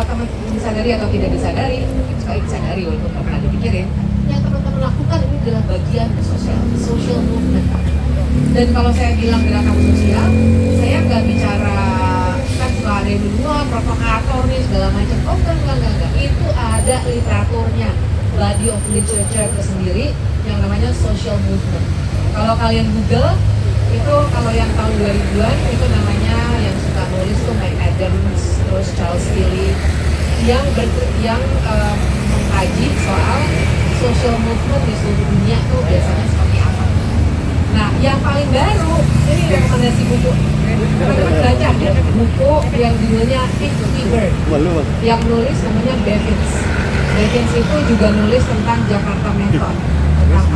teman-teman disadari atau tidak disadari, mungkin sekali disadari walaupun nggak pernah dipikirin, yang teman-teman lakukan ini adalah bagian social movement. Dan kalau saya bilang gerakan sosial, saya nggak bicara kan suka ada yang dulu provokator nih segala macam. Oh enggak. Itu ada literaturnya, body of literature tersendiri yang namanya social movement. Kalau kalian Google itu, kalau yang tahun 2000-an itu namanya yang suka nulis tuh Mike Adams, terus Charles Tilly yang mengkaji soal social movement di seluruh dunia tuh biasanya seperti apa. Nah, yang paling baru ini rekomendasi buku. Teman-teman baca ya, buku yang judulnya Think We Burn. Yang nulis namanya Bevins. Bevins itu juga nulis tentang Jakarta Method. Tentang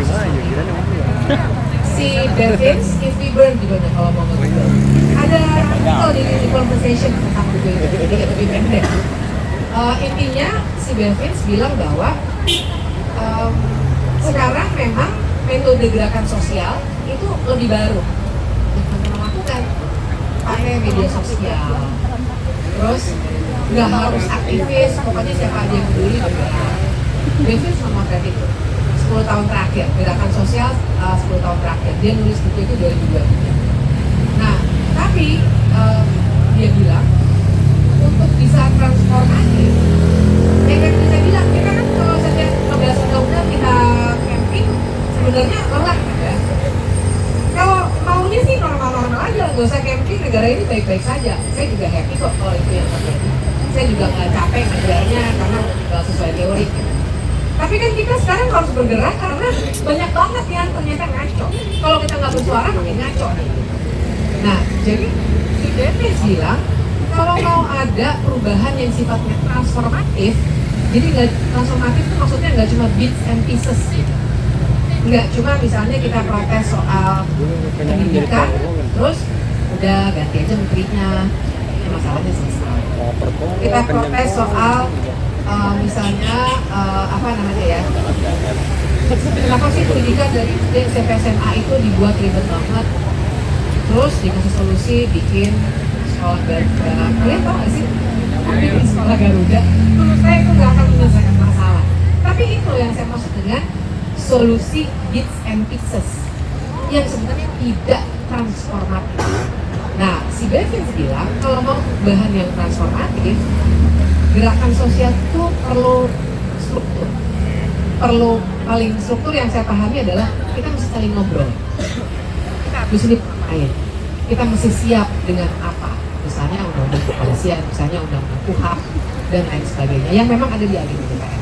si Bevins, If We Burn juga kalau mau nge-google. Ada artikel di Conversation tentang buku itu, jadi lebih pendek. Intinya si Bevins bilang bahwa sekarang memang metode gerakan sosial itu lebih baru untuk melakukan pakai media sosial, terus nggak harus aktivis, pokoknya siapa aja yang peduli bergerak. Bevins memotret itu 10 tahun terakhir, gerakan sosial 10 tahun terakhir, dia nulis buku itu 2023. Nah, tapi dia bilang untuk bisa transformatif, ya kan bisa bilang, kita kan kalau setiap 15 undang-undang kita camping, sebenarnya lelah ya. Kalau maunya sih normal-normal aja, nggak usah camping, negara ini baik-baik saja. Saya juga happy kok kalau itu yang terjadi. Saya juga nggak capek ngejarnya karena nggak sesuai teori. Tapi kan kita sekarang harus bergerak karena banyak banget yang ternyata ngaco. Kalau kita nggak bersuara makin ngaco. Nah, jadi si Bevins bilang kalau mau ada perubahan yang sifatnya transformatif, jadi nggak transformatif itu maksudnya nggak cuma bits and pieces. Nggak cuma misalnya kita protes soal pendidikan, terus udah ganti aja menterinya, ya masalahnya selesai. Kita protes soal misalnya apa namanya ya, kenapa sih pendidikan dari SD SMP SMA itu dibuat ribet banget, terus dikasih solusi bikin sekolah Garuda. Kalian tau gak sih bikin sekolah Garuda? Menurut saya itu nggak akan menyelesaikan masalah, tapi itu yang saya maksud dengan solusi bits and pieces yang sebenarnya tidak transformatif. Nah, si Bevins bilang kalau mau perubahan yang transformatif, gerakan sosial itu perlu struktur. Paling struktur yang saya pahami adalah kita mesti saling ngobrol. Di sini ngapain? Kita mesti siap dengan apa? Misalnya undang-undang kepolisian, misalnya undang-undang KUHP dan lain sebagainya yang memang ada di agenda DPR.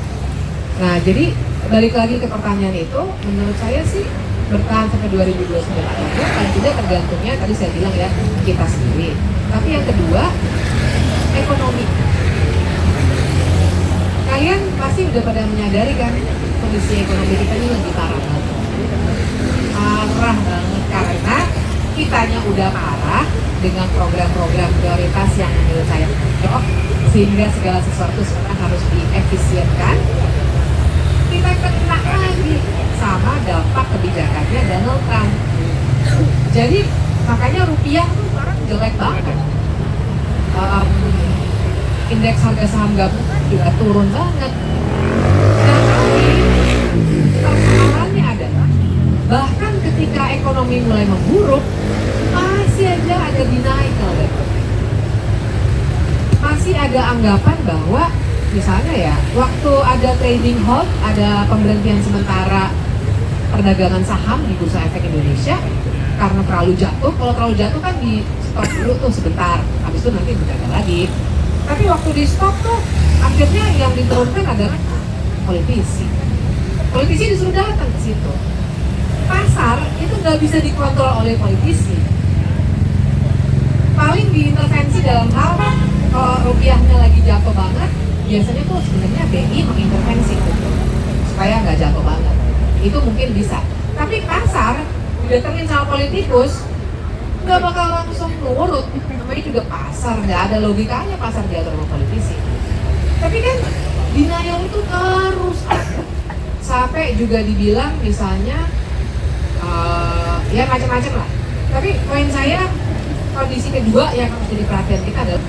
Nah, jadi balik lagi ke pertanyaan itu, menurut saya sih bertahan sampai 2029 atau enggak, paling tidak tergantungnya tadi saya bilang ya kita sendiri. Tapi yang kedua, ekonomi. Kalian pasti udah pada menyadari kan kondisi ekonomi kita ini lebih parah banget. Parah banget karena kitanya udah parah dengan program-program prioritas yang menurut saya cocok, sehingga segala sesuatu sekarang harus diefisienkan. Kita kena lagi sama dampak kebijakannya Donald Trump. Jadi makanya rupiah tuh sekarang jelek banget. Indeks harga saham gabungan juga turun banget. Dan persoalannya adalah bahkan ketika ekonomi mulai memburuk, masih aja ada denial. Masih ada anggapan bahwa misalnya ya, waktu ada trading halt, ada pemberhentian sementara perdagangan saham di Bursa Efek Indonesia karena terlalu jatuh. Kalau terlalu jatuh kan di stop dulu tuh sebentar, habis itu nanti berdagang lagi. Tapi waktu di stop tuh akhirnya yang diturunkan adalah politisi. Politisi disuruh datang ke situ. Pasar itu nggak bisa dikontrol oleh politisi. Paling diintervensi dalam hal kalau rupiahnya lagi jatuh banget, biasanya tuh sebenarnya BI mengintervensi supaya nggak jatuh banget. Itu mungkin bisa. Tapi pasar didatengin sama politikus nggak bakal langsung nurut. Namanya juga pasar, nggak ada logikanya pasar diatur sama politisi. Tapi kan denial itu terus ada. Sampai juga dibilang misalnya ya macam-macam lah. Tapi poin saya, kondisi kedua yang harus jadi perhatian kita adalah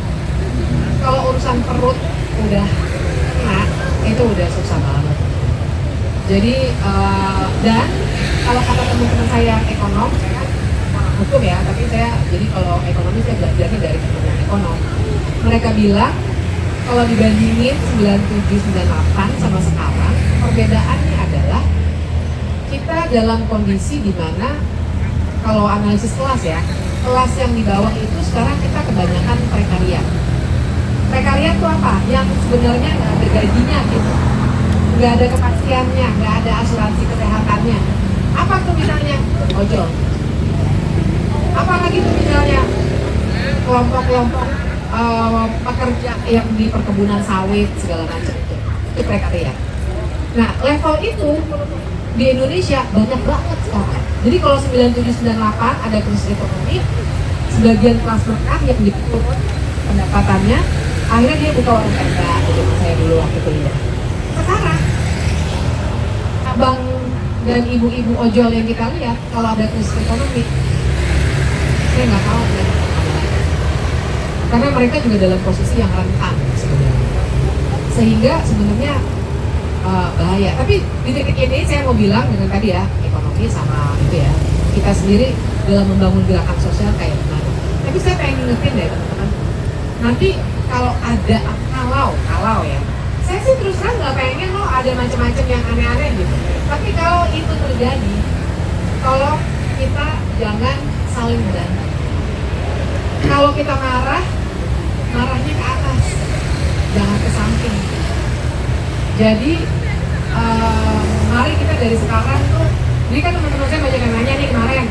kalau urusan perut udah kena, itu udah susah banget. Jadi dan kalau kata teman-teman saya yang ekonom, saya kan hukum ya, tapi saya jadi kalau ekonomi saya belajarnya dari teman ekonom. Mereka bilang kalau dibandingin 97-98 sama sekarang, perbedaannya adalah kita dalam kondisi di mana kalau analisis kelas ya, kelas yang di bawah itu sekarang kita kebanyakan prekariat. Prekariat itu apa? Yang sebenarnya nggak ada gajinya gitu. nggak ada kepastiannya, nggak ada asuransi kesehatannya. Apa tuh misalnya? Ojol. Apalagi tuh misalnya kelompok-kelompok pekerja yang di perkebunan sawit segala macam itu prekariat. Nah, level itu di Indonesia banyak banget sekarang. Jadi kalau 9798 ada krisis ekonomi, sebagian kelas menengah yang diturun pendapatannya, akhirnya dia buka warung tenda, zaman saya dulu waktu kuliah. Sekarang abang dan ibu-ibu ojol yang kita lihat kalau ada krisis ekonomi, saya nggak tahu mereka kemana lagi. Karena mereka juga dalam posisi yang rentan sebenarnya, sehingga sebenarnya bahaya. Tapi di titik ini saya mau bilang dengan tadi ya, ekonomi sama itu ya, kita sendiri dalam membangun gerakan sosial kayak gimana. Tapi saya pengen ngingetin deh teman-teman, nanti kalau ada kalau ya, saya sih terus terang nggak pengen loh ada macam-macam yang aneh-aneh gitu. Tapi kalau itu terjadi, tolong kita jangan saling berantem. Kalau kita marahnya ke atas, jangan ke samping. Jadi mari kita dari sekarang tuh, jadi kan teman-teman saya banyak yang nanya nih kemarin,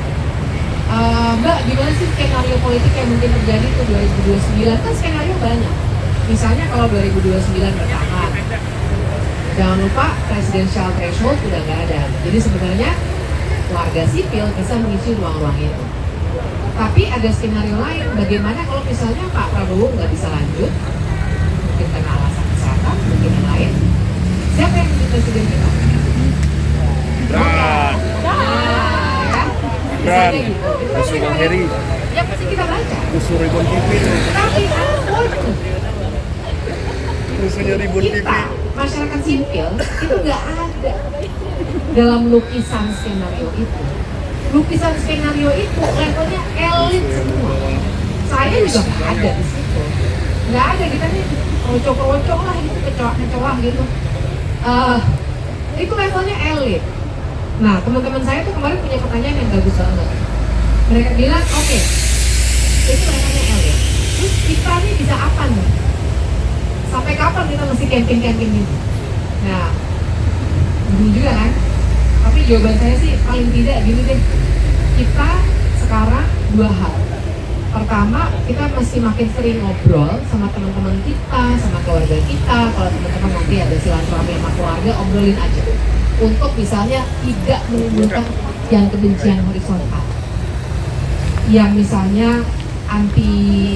Mbak gimana sih skenario politik yang mungkin terjadi tuh 2029? Kan skenario banyak. Misalnya kalau 2029 bertahan, jangan lupa presidensial threshold udah nggak ada. Jadi sebenarnya warga sipil bisa mengisi ruang-ruang itu. Tapi ada skenario lain, bagaimana kalau misalnya Pak Prabowo nggak bisa lanjut, mungkin karena alasan kesehatan, mungkin yang lain. Siapa yang menjadi presiden kita? Gibran. Kan? Gibran. Misalnya gitu. Itu kan Musuh Bang skenario Heri. yang pasti kita baca. Musuh Ribon TV. Tapi apapun Musuhnya Ribon TV. kita, masyarakat sipil, itu nggak ada dalam lukisan skenario itu. Lukisan skenario itu levelnya elit semua. Saya juga nggak ada di situ. Nggak ada, kita nih rocok-rocok lah gitu, kecoa-kecoa gitu. Itu levelnya elit. Nah, teman-teman saya tuh kemarin punya pertanyaan yang bagus banget. Mereka bilang, oke, itu levelnya elit. Terus kita nih bisa apa nih? Sampai kapan kita mesti camping-camping gitu? Nah, bingung juga kan? Tapi jawaban saya sih paling tidak gini deh. Kita sekarang dua hal. Pertama, kita mesti makin sering ngobrol sama teman-teman kita, sama keluarga kita. Kalau teman-teman nanti ada silaturahmi sama keluarga, obrolin aja. Untuk misalnya tidak menimbulkan kebencian horizontal. Yang misalnya anti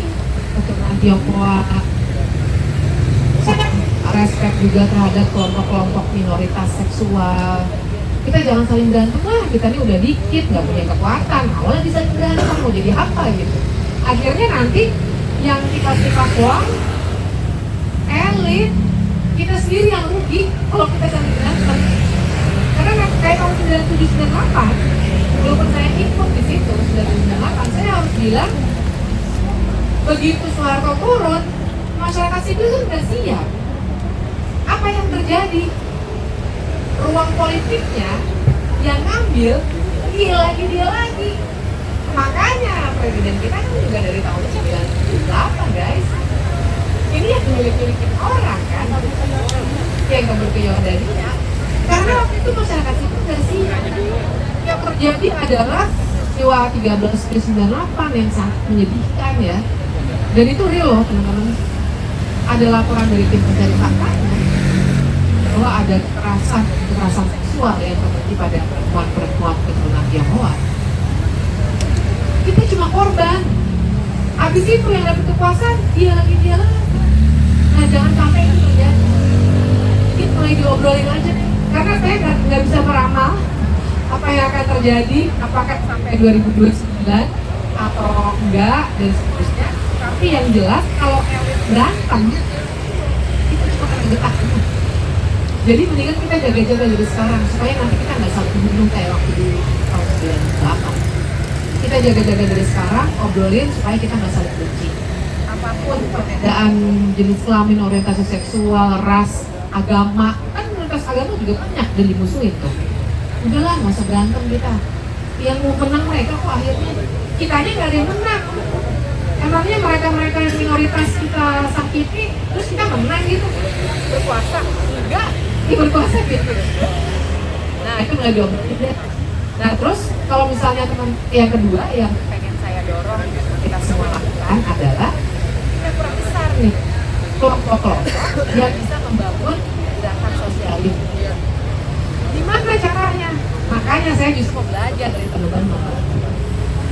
keturunan Tionghoa, respect juga terhadap kelompok-kelompok minoritas seksual. Kita jangan saling berantem lah, kita ini udah dikit, nggak punya kekuatan, awalnya bisa berantem, mau jadi apa gitu. Akhirnya nanti yang tipas-tipas doang, elit, kita sendiri yang rugi kalau kita saling berantem. Karena kayak tahun 9798, walaupun saya ikut di situ 1998, saya harus bilang, begitu Soeharto turun, masyarakat sipil kan udah siap. Apa yang terjadi? Ruang politiknya yang ngambil dia lagi. Makanya presiden kita kan juga dari tahun 98 guys. Ini yang milik-milikin orang kan, yang kabur ke Yordania. Karena waktu itu masyarakat sipil nggak siap. Yang terjadi adalah peristiwa 13/98 yang sangat menyedihkan ya. Dan itu real loh teman-teman. Ada laporan dari tim pencari fakta bahwa ada kekerasan seksual yang terjadi pada perempuan keturunan Tionghoa. Kita cuma korban. Habis itu yang dapat kekuasaan dia lagi. Nah jangan sampai itu terjadi. Ini mulai diobrolin aja nih. Karena saya nggak bisa meramal apa yang akan terjadi, apakah sampai 2029 atau enggak dan seterusnya. Tapi yang jelas kalau elit berantem itu cuma akan getah. Jadi mendingan kita jaga-jaga dari sekarang supaya nanti kita nggak saling bunuh kayak waktu di tahun 98. Kita jaga-jaga dari sekarang, obrolin supaya kita nggak saling benci. Apapun perbedaan jenis kelamin, orientasi seksual, ras, agama, kan minoritas agama juga banyak dan dimusuhin tuh. Udahlah, nggak usah berantem kita. Yang mau menang mereka kok akhirnya. Kitanya nggak ada yang menang. Emangnya mereka yang minoritas kita sakiti, terus kita menang gitu? Berkuasa? Enggak. berkuasa gitu. Nah itu mulai diobrolin deh. Nah terus kalau misalnya teman yang kedua yang pengen saya dorong kita semua lakukan adalah kita kurang besar nih kelompok-kelompok yang bisa membangun gerakan sosial ini. Gimana caranya? Makanya saya justru mau belajar dari teman-teman.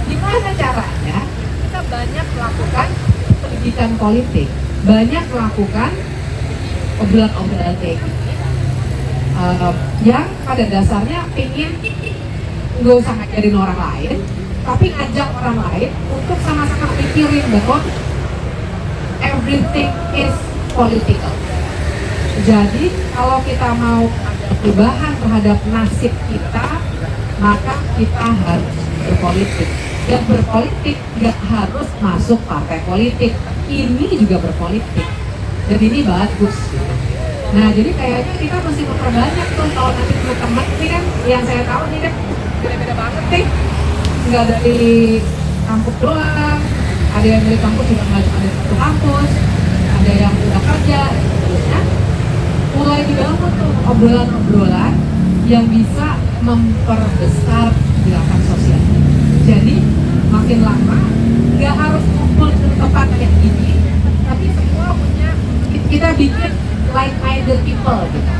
Gimana caranya? Kita banyak melakukan pendidikan politik, banyak melakukan obrolan-obrolan kayak gini, yang pada dasarnya ingin nggak usah ngajarin orang lain, tapi ngajak orang lain untuk sama-sama mikirin bahwa everything is political. Jadi kalau kita mau ada perubahan terhadap nasib kita, maka kita harus berpolitik. Dan berpolitik nggak harus masuk partai politik. Ini juga berpolitik. Dan ini bagus. Nah jadi kayaknya kita mesti memperbanyak tuh kalau nanti teman-teman ini kan yang saya tahu ini kan beda-beda banget nih. Nggak dari kampus doang, ada yang dari kampus juga nggak cuma dari satu kampus, ada yang udah kerja, dan seterusnya. Mulai dibangun tuh obrolan-obrolan yang bisa memperbesar gerakan sosial. Jadi makin lama nggak harus kumpul di tempat kayak gini, tapi semua punya kita bikin like-minded people gitu.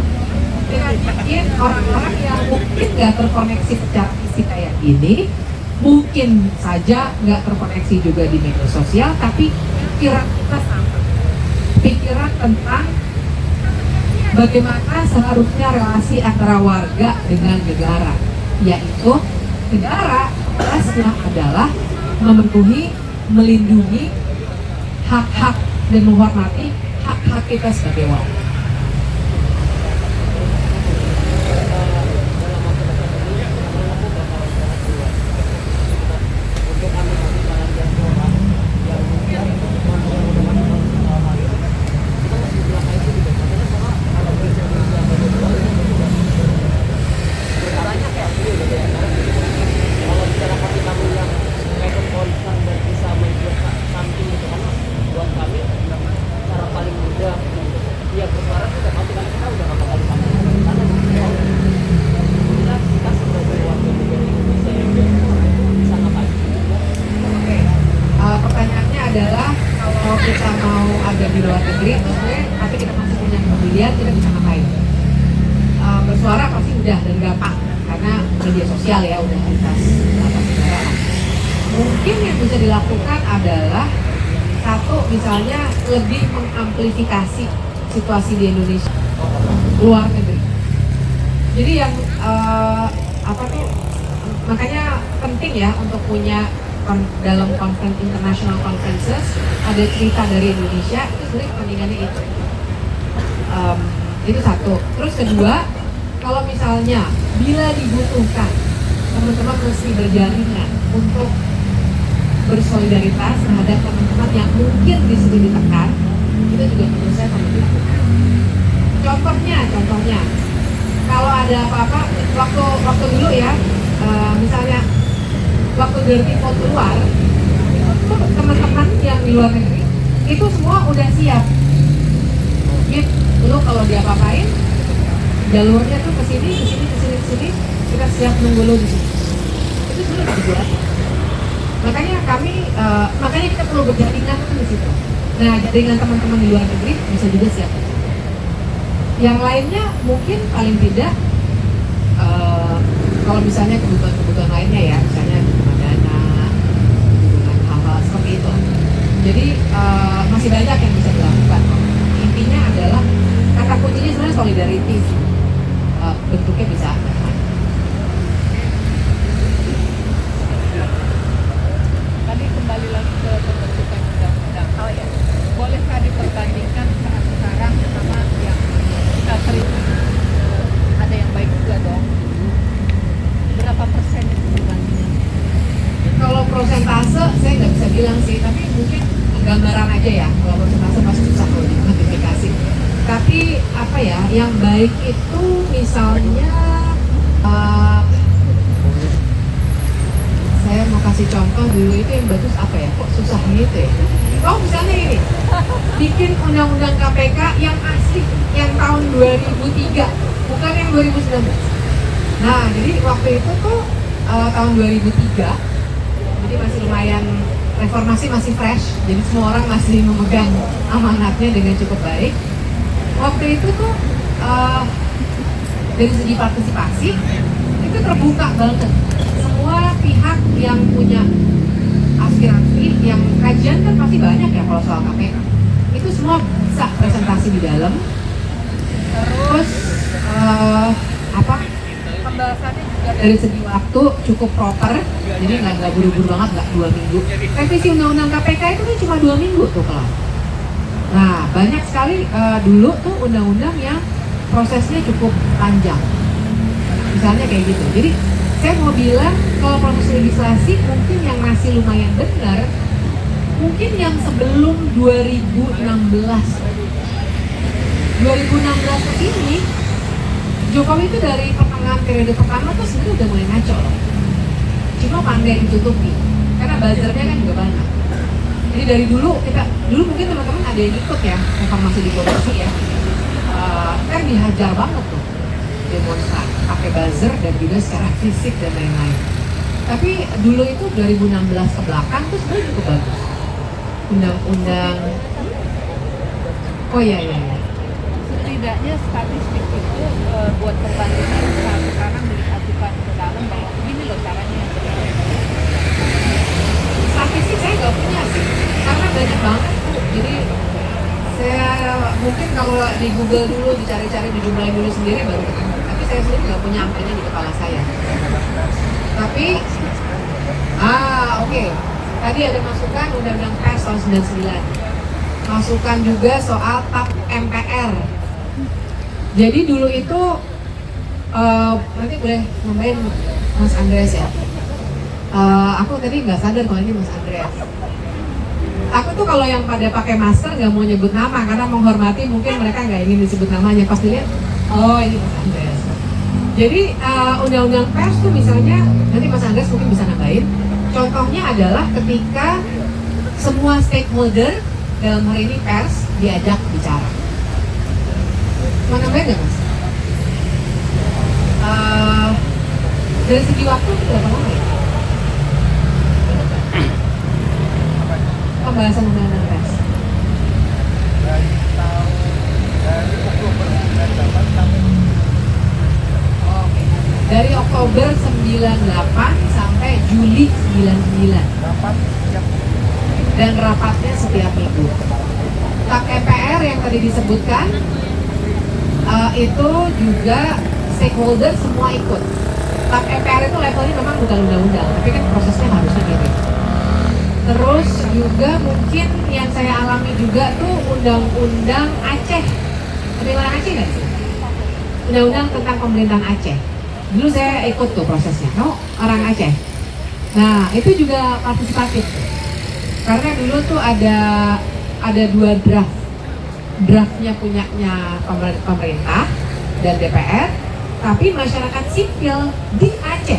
Kita bikin orang-orang yang mungkin nggak terkoneksi secara fisik kayak gini, mungkin saja nggak terkoneksi juga di media sosial, tapi pikiran kita sama. Pikiran tentang bagaimana seharusnya relasi antara warga dengan negara, yaitu negara tugasnya adalah memenuhi, melindungi hak-hak dan menghormati hak-hak kita sebagai warga. Pertanyaannya adalah kalau kita mau ada di luar negeri, tapi kita masih punya kepedulian, kita bisa ngapain? Bersuara pasti udah dan gampang karena media sosial ya udah lintas negara. Mungkin yang bisa dilakukan adalah satu, misalnya lebih mengamplifikasi situasi di Indonesia luar negeri. Jadi yang makanya penting ya untuk punya dalam international conferences ada cerita dari Indonesia, itu sebenarnya kepentingannya itu. Itu satu. Terus kedua, kalau misalnya bila dibutuhkan teman-teman mesti berjaringan untuk bersolidaritas terhadap teman-teman yang mungkin di sini ditekan, itu juga menurut saya perlu dilakukan. Contohnya, kalau ada apa-apa, waktu dulu ya, misalnya waktu dirty vote keluar, itu teman-teman yang di luar negeri itu semua udah siap. Gitu, lu kalau dia apa-apain, jalurnya tuh ke sini, kita siap nunggu lu di sini. Itu dulu dibuat. Makanya kita perlu berjaringan tuh di situ. Nah, jaringan teman-teman di luar negeri bisa juga siap. Yang lainnya mungkin paling tidak kalau misalnya kebutuhan lainnya ya, misalnya dana, hubungan hal-hal seperti itu. Jadi masih banyak yang bisa dilakukan. Intinya adalah kata kuncinya sebenarnya solidarity. Bentuknya bisa apa? Tadi kembali lagi ke pembentukan undang-undang hal ya. Bolehkah diperbandingkan saat sekarang sama yang kita terima? Ada yang baik juga dong. Berapa persen itu berbandingnya? Kalau prosentase saya nggak bisa bilang sih, tapi mungkin gambaran aja ya. Kalau prosentase pasti susah kalau dikuantifikasi. Tapi apa ya, yang baik itu misalnya saya mau kasih contoh dulu itu yang bagus apa ya, kok susah gitu ya. Oh misalnya ini, bikin undang-undang KPK yang asli, yang tahun 2003, bukan yang 2019. Nah, jadi waktu itu tuh tahun 2003, jadi masih lumayan, reformasi masih fresh, jadi semua orang masih memegang amanatnya dengan cukup baik. Waktu itu tuh dari segi partisipasi itu terbuka banget. Semua pihak yang punya aspirasi, yang kajian kan pasti banyak ya kalau soal KPK. Itu semua bisa presentasi di dalam. Terus Pembahasannya juga dari segi waktu cukup proper, jadi nggak buru-buru banget, nggak 2 minggu. Revisi undang-undang KPK itu kan cuma 2 minggu tuh kelar. Nah banyak sekali dulu tuh undang-undang yang prosesnya cukup panjang. Misalnya kayak gitu. Jadi saya mau bilang kalau proses legislasi mungkin yang masih lumayan benar, mungkin yang sebelum 2016 ke sini, Jokowi itu dari pertengahan periode pertama tuh sebenarnya udah mulai ngaco loh. Cuma pandai ditutupi, karena buzzernya kan juga banyak. Jadi dari dulu mungkin teman-teman ada yang ikut ya, reformasi di korupsi ya, kan dihajar banget tuh demonstran, pakai buzzer dan juga secara fisik dan lain-lain. Tapi dulu itu 2016 ke belakang tuh sebenarnya cukup bagus. Undang-undang, oh iya. setidaknya statistik itu buat perbandingan sekarang diajukan ke dalam bahwa begini loh caranya yang benar. Statistik saya nggak punya sih, karena banyak banget tuh. Jadi saya mungkin kalau di Google dulu dicari-cari, dijumlahin dulu sendiri baru ketemu. Tapi saya sendiri nggak punya angkanya di kepala saya. Tapi oke. Tadi ada masukan Undang-Undang Pers tahun 99. Masukan juga soal TAP MPR. Jadi dulu itu nanti boleh nambahin Mas Andreas ya. Aku tadi nggak sadar kalau ini Mas Andreas. Aku tuh kalau yang pada pakai masker nggak mau nyebut nama karena menghormati, mungkin mereka nggak ingin disebut namanya. Pas dilihat, oh ini Mas Andreas. Jadi undang-undang pers tuh misalnya, nanti Mas Andreas mungkin bisa nambahin. Contohnya adalah ketika semua stakeholder dalam hari ini pers diajak bicara. Mau nambahin nggak Mas? Dari segi waktu itu berapa lama ya? Pembahasan undang-undang pers. Oke. Dari Oktober 98 sampai Juli 99. Dan rapatnya setiap minggu. TAP MPR yang tadi disebutkan itu juga stakeholder semua ikut. TAP MPR itu levelnya memang bukan undang-undang, tapi kan prosesnya harusnya mirip. Terus juga mungkin yang saya alami juga tuh undang-undang Aceh. Pemilihan Aceh nggak sih? Undang-undang tentang pemerintahan Aceh. Dulu saya ikut tuh prosesnya. Orang Aceh. Nah itu juga partisipatif. Karena dulu tuh ada 2 draft. Draftnya punyanya pemerintah dan DPR, tapi masyarakat sipil di Aceh.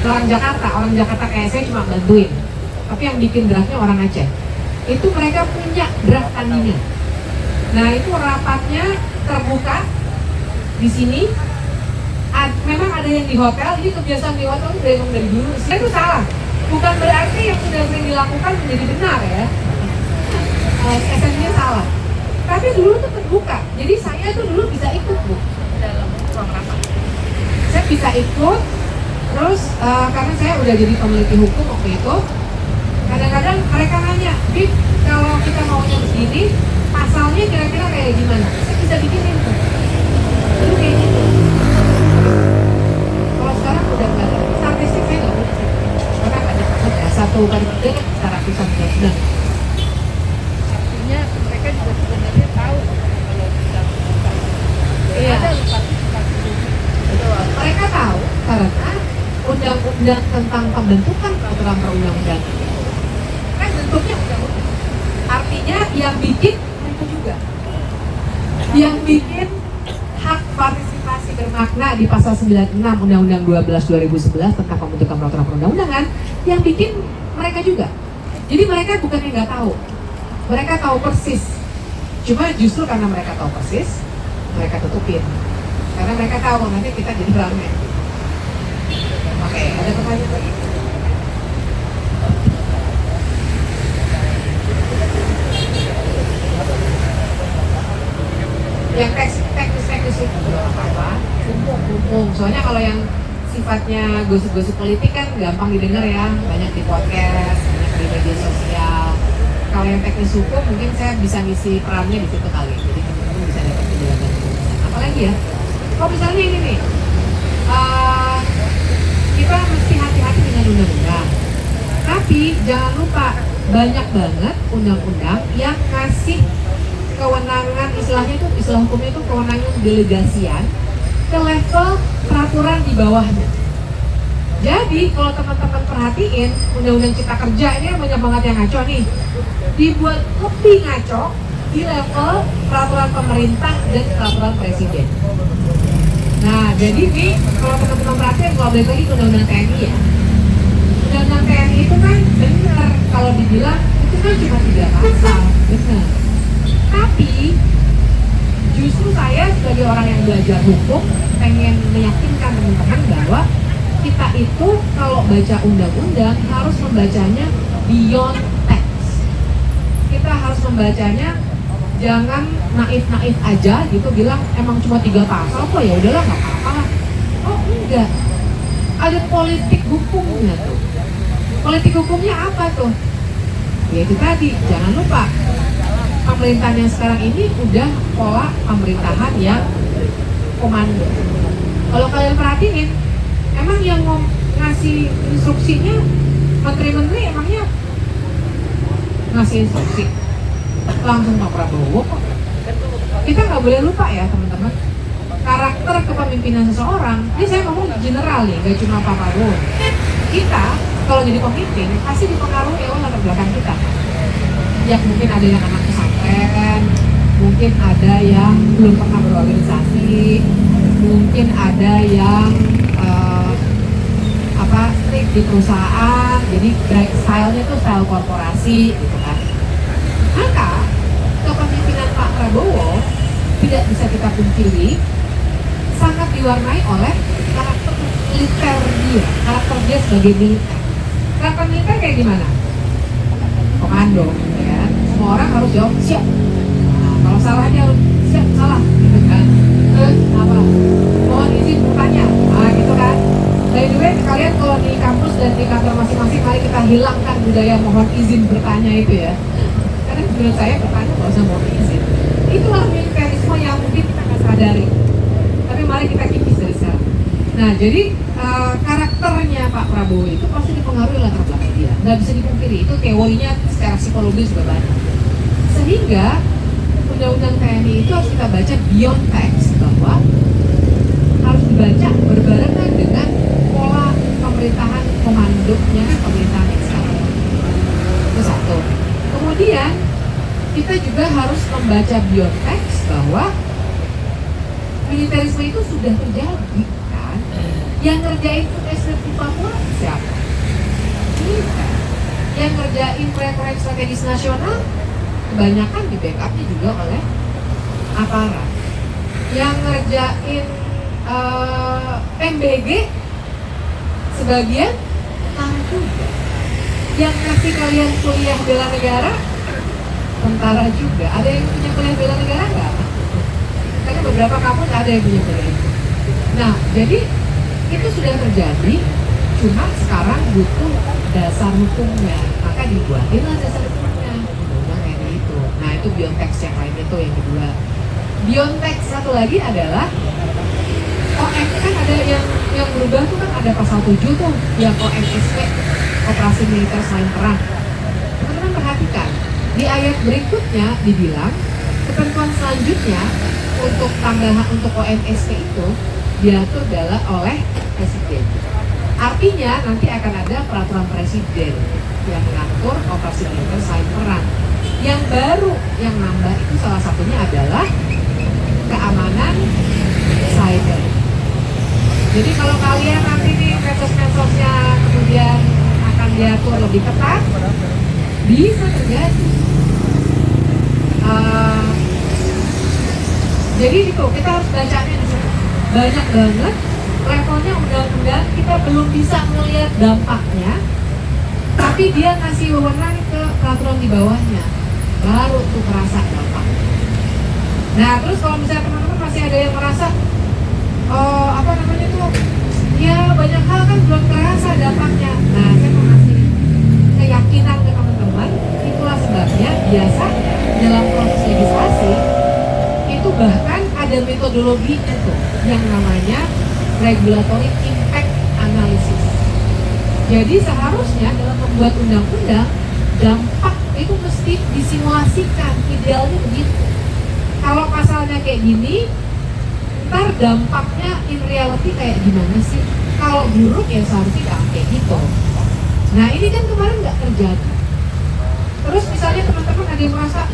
Orang Jakarta kayak saya cuma bantuin. Tapi yang bikin draftnya orang Aceh. Itu mereka punya draft tandingan. Nah itu rapatnya terbuka di sini. Memang ada yang di hotel, jadi kebiasaan di hotel itu emang dari dulu. Itu salah. Bukan berarti yang sudah sering dilakukan menjadi benar ya. Esensinya salah. Tapi dulu tuh terbuka. Jadi saya tuh dulu bisa ikut Bu dalam ruang rapat. Saya bisa ikut. Terus karena saya udah jadi peneliti hukum waktu itu, kadang-kadang mereka nanya, Bib, kalau kita maunya begini, pasalnya kira-kira kayak gimana? Saya bisa bikinin tuh. Dulu kayak gitu. Kalau sekarang udah nggak ada. Statistik saya nggak punya sih. Karena banyak banget ya. Satu kali kerja kan bisa ratusan undang-undang. Artinya mereka juga sebenarnya tahu kalau kita Iya. ada partisipasi. Mereka tahu karena undang-undang tentang pembentukan peraturan perundang-undangan kan bentuknya undang-undang. Artinya yang bikin mereka juga. Yang bikin hak partisipasi bermakna di pasal 96 Undang-Undang 12 2011 tentang pembentukan peraturan perundang-undangan, yang bikin mereka juga. Jadi mereka bukan yang nggak tahu. Mereka tahu persis. Cuma justru karena mereka tahu persis, mereka tutupin. Karena mereka tahu nanti kita jadi rame. Oke, ada pertanyaan lagi? Yang teknis itu nggak apa-apa, umum. Soalnya kalau yang sifatnya gosip-gosip politik kan gampang didengar ya, banyak di podcast, banyak di media sosial. Kalau yang teknis hukum mungkin saya bisa ngisi perannya di situ kali, jadi teman-teman bisa dapat penjelasan. Apalagi ya, kalau misalnya ini nih, kita mesti hati-hati dengan undang-undang. Tapi jangan lupa banyak banget undang-undang yang ngasih kewenangan, istilahnya itu, istilah hukumnya itu kewenangan delegasian ke level peraturan di bawahnya. Jadi kalau teman-teman perhatiin undang-undang cipta kerja ini banyak banget yang ngaco nih, dibuat lebih ngaco di level peraturan pemerintah dan peraturan presiden. Nah jadi nih kalau teman-teman perhatiin, kalau balik lagi ke undang-undang TNI ya, undang-undang TNI itu kan benar kalau dibilang itu kan cuma 3 pasal, benar. Tapi justru saya sebagai orang yang belajar hukum pengen meyakinkan teman-teman bahwa kita itu kalau baca undang-undang harus membacanya beyond text. Kita harus membacanya jangan naif-naif aja gitu bilang emang cuma 3 pasal kok ya udahlah nggak apa-apa lah. Oh enggak, ada politik hukumnya tuh. Politik hukumnya apa tuh? Ya itu tadi, jangan lupa pemerintahan yang sekarang ini udah pola pemerintahan yang komando. Kalau kalian perhatiin, emang yang ngasih instruksinya menteri-menteri emangnya ngasih instruksi langsung Pak Prabowo kok. Kita nggak boleh lupa ya teman-teman, karakter kepemimpinan seseorang. Ini saya ngomong general nih, nggak cuma Pak Prabowo. Kita kalau jadi pemimpin pasti dipengaruhi oleh latar belakang kita. Ya mungkin ada yang anak pesantren, mungkin ada yang belum pernah berorganisasi, mungkin ada yang strict di perusahaan, jadi style-nya tuh style korporasi gitu kan. Maka kepemimpinan Pak Prabowo tidak bisa kita pungkiri sangat diwarnai oleh karakter militer dia, karakter dia sebagai militer. Karakter militer kayak gimana? Komando, ya. Semua orang harus jawab siap. Nah, kalau salah dia harus siap salah, gitu kan. Terus apa? Mohon izin bertanya, gitu kan. By the way, kalian kalau di kampus dan di kantor masing-masing, mari kita hilangkan budaya mohon izin bertanya itu ya. Karena menurut saya bertanya nggak usah mohon izin. Itulah militerisme yang mungkin kita nggak sadari. Tapi mari kita kikis dari sekarang. Nah, jadi karakternya Pak Prabowo itu pasti dipengaruhi latar belakang dia. Nggak bisa dipungkiri, itu teorinya secara psikologis juga banyak. Sehingga undang-undang TNI itu harus kita baca beyond text, bahwa harus dibaca berbarengan dengan pola pemerintahan komandonya pemerintahan yang sekarang. Itu satu. Kemudian kita juga harus membaca beyond text bahwa militerisme itu sudah terjadi kan. Yang ngerjain food estate di Papua siapa? Kita. Yang ngerjain proyek-proyek strategis nasional kebanyakan di backupnya juga oleh aparat. Yang ngerjain MBG sebagian tahu juga. Yang ngasih kalian kuliah bela negara tentara juga. Ada yang punya kuliah bela negara nggak? Karena beberapa kampus ada yang punya kuliah. Nah, jadi itu sudah terjadi. Cuma sekarang butuh dasar hukumnya. Maka dibuatinlah dasar hukumnya. Undang-undang TNI itu. Nah, itu beyond text yang lain itu yang kedua. Beyond text satu lagi adalah OM kan ada yang berubah tuh kan ada pasal 7 tuh yang OMSP, operasi militer selain perang. Teman-teman perhatikan di ayat berikutnya dibilang ketentuan selanjutnya untuk tambahan untuk OMSP itu diatur adalah oleh presiden. Artinya nanti akan ada peraturan presiden yang mengatur operasi militer selain perang. Yang baru yang nambah itu salah satunya adalah keamanan cyber. Jadi kalau kalian nanti nih medsos-medsosnya kemudian akan diatur lebih ketat, bisa terjadi Eh, jadi itu kita harus bacanya di sana. Banyak banget levelnya undang-undang, kita belum bisa melihat dampaknya, tapi dia ngasih wewenang ke peraturan di bawahnya, baru tuh kerasa dampaknya. Nah terus kalau misalnya teman-teman masih ada yang merasa apa namanya tuh, ya banyak hal kan belum terasa dampaknya. Nah saya mau ngasih keyakinan ke teman-teman, itulah sebabnya biasa dalam proses legislasi itu bahkan ada metodologinya tuh yang namanya regulatory impact analysis. Jadi seharusnya dalam membuat undang-undang, dampak itu mesti disimulasikan, idealnya begitu. Kalau pasalnya kayak gini, ntar dampaknya in reality kayak gimana sih? Kalau buruk ya seharusnya nggak kayak gitu. Nah ini kan kemarin nggak terjadi. Terus misalnya teman-teman ada yang merasa,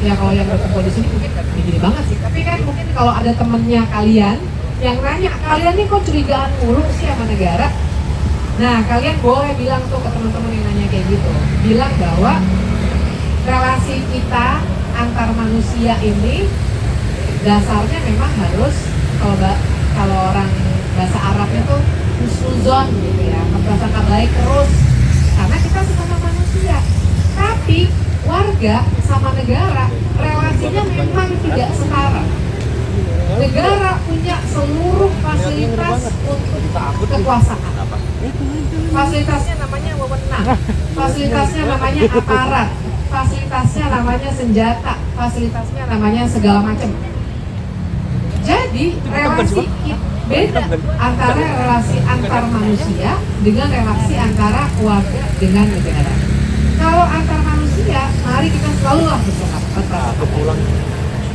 ya kalau yang berkumpul di sini mungkin nggak gini banget sih. Tapi kan mungkin kalau ada temennya kalian yang nanya, kalian nih kok curigaan mulu sih sama negara? Nah kalian boleh bilang tuh ke teman-teman yang nanya kayak gitu, bilang bahwa relasi kita antar manusia ini dasarnya memang harus, kalau orang bahasa Arabnya tuh husnuzon gitu ya, prasangka baik terus, karena kita sama manusia. Tapi warga sama negara relasinya memang tidak setara. Negara punya seluruh fasilitas untuk kekuasaan. Fasilitasnya namanya wewenang, fasilitasnya namanya aparat, fasilitasnya namanya senjata, fasilitasnya namanya segala macam. Jadi relasi beda antara relasi antar manusia dengan relasi antara warga dengan negara. Kalau antar manusia, mari kita selalulah bersahabat.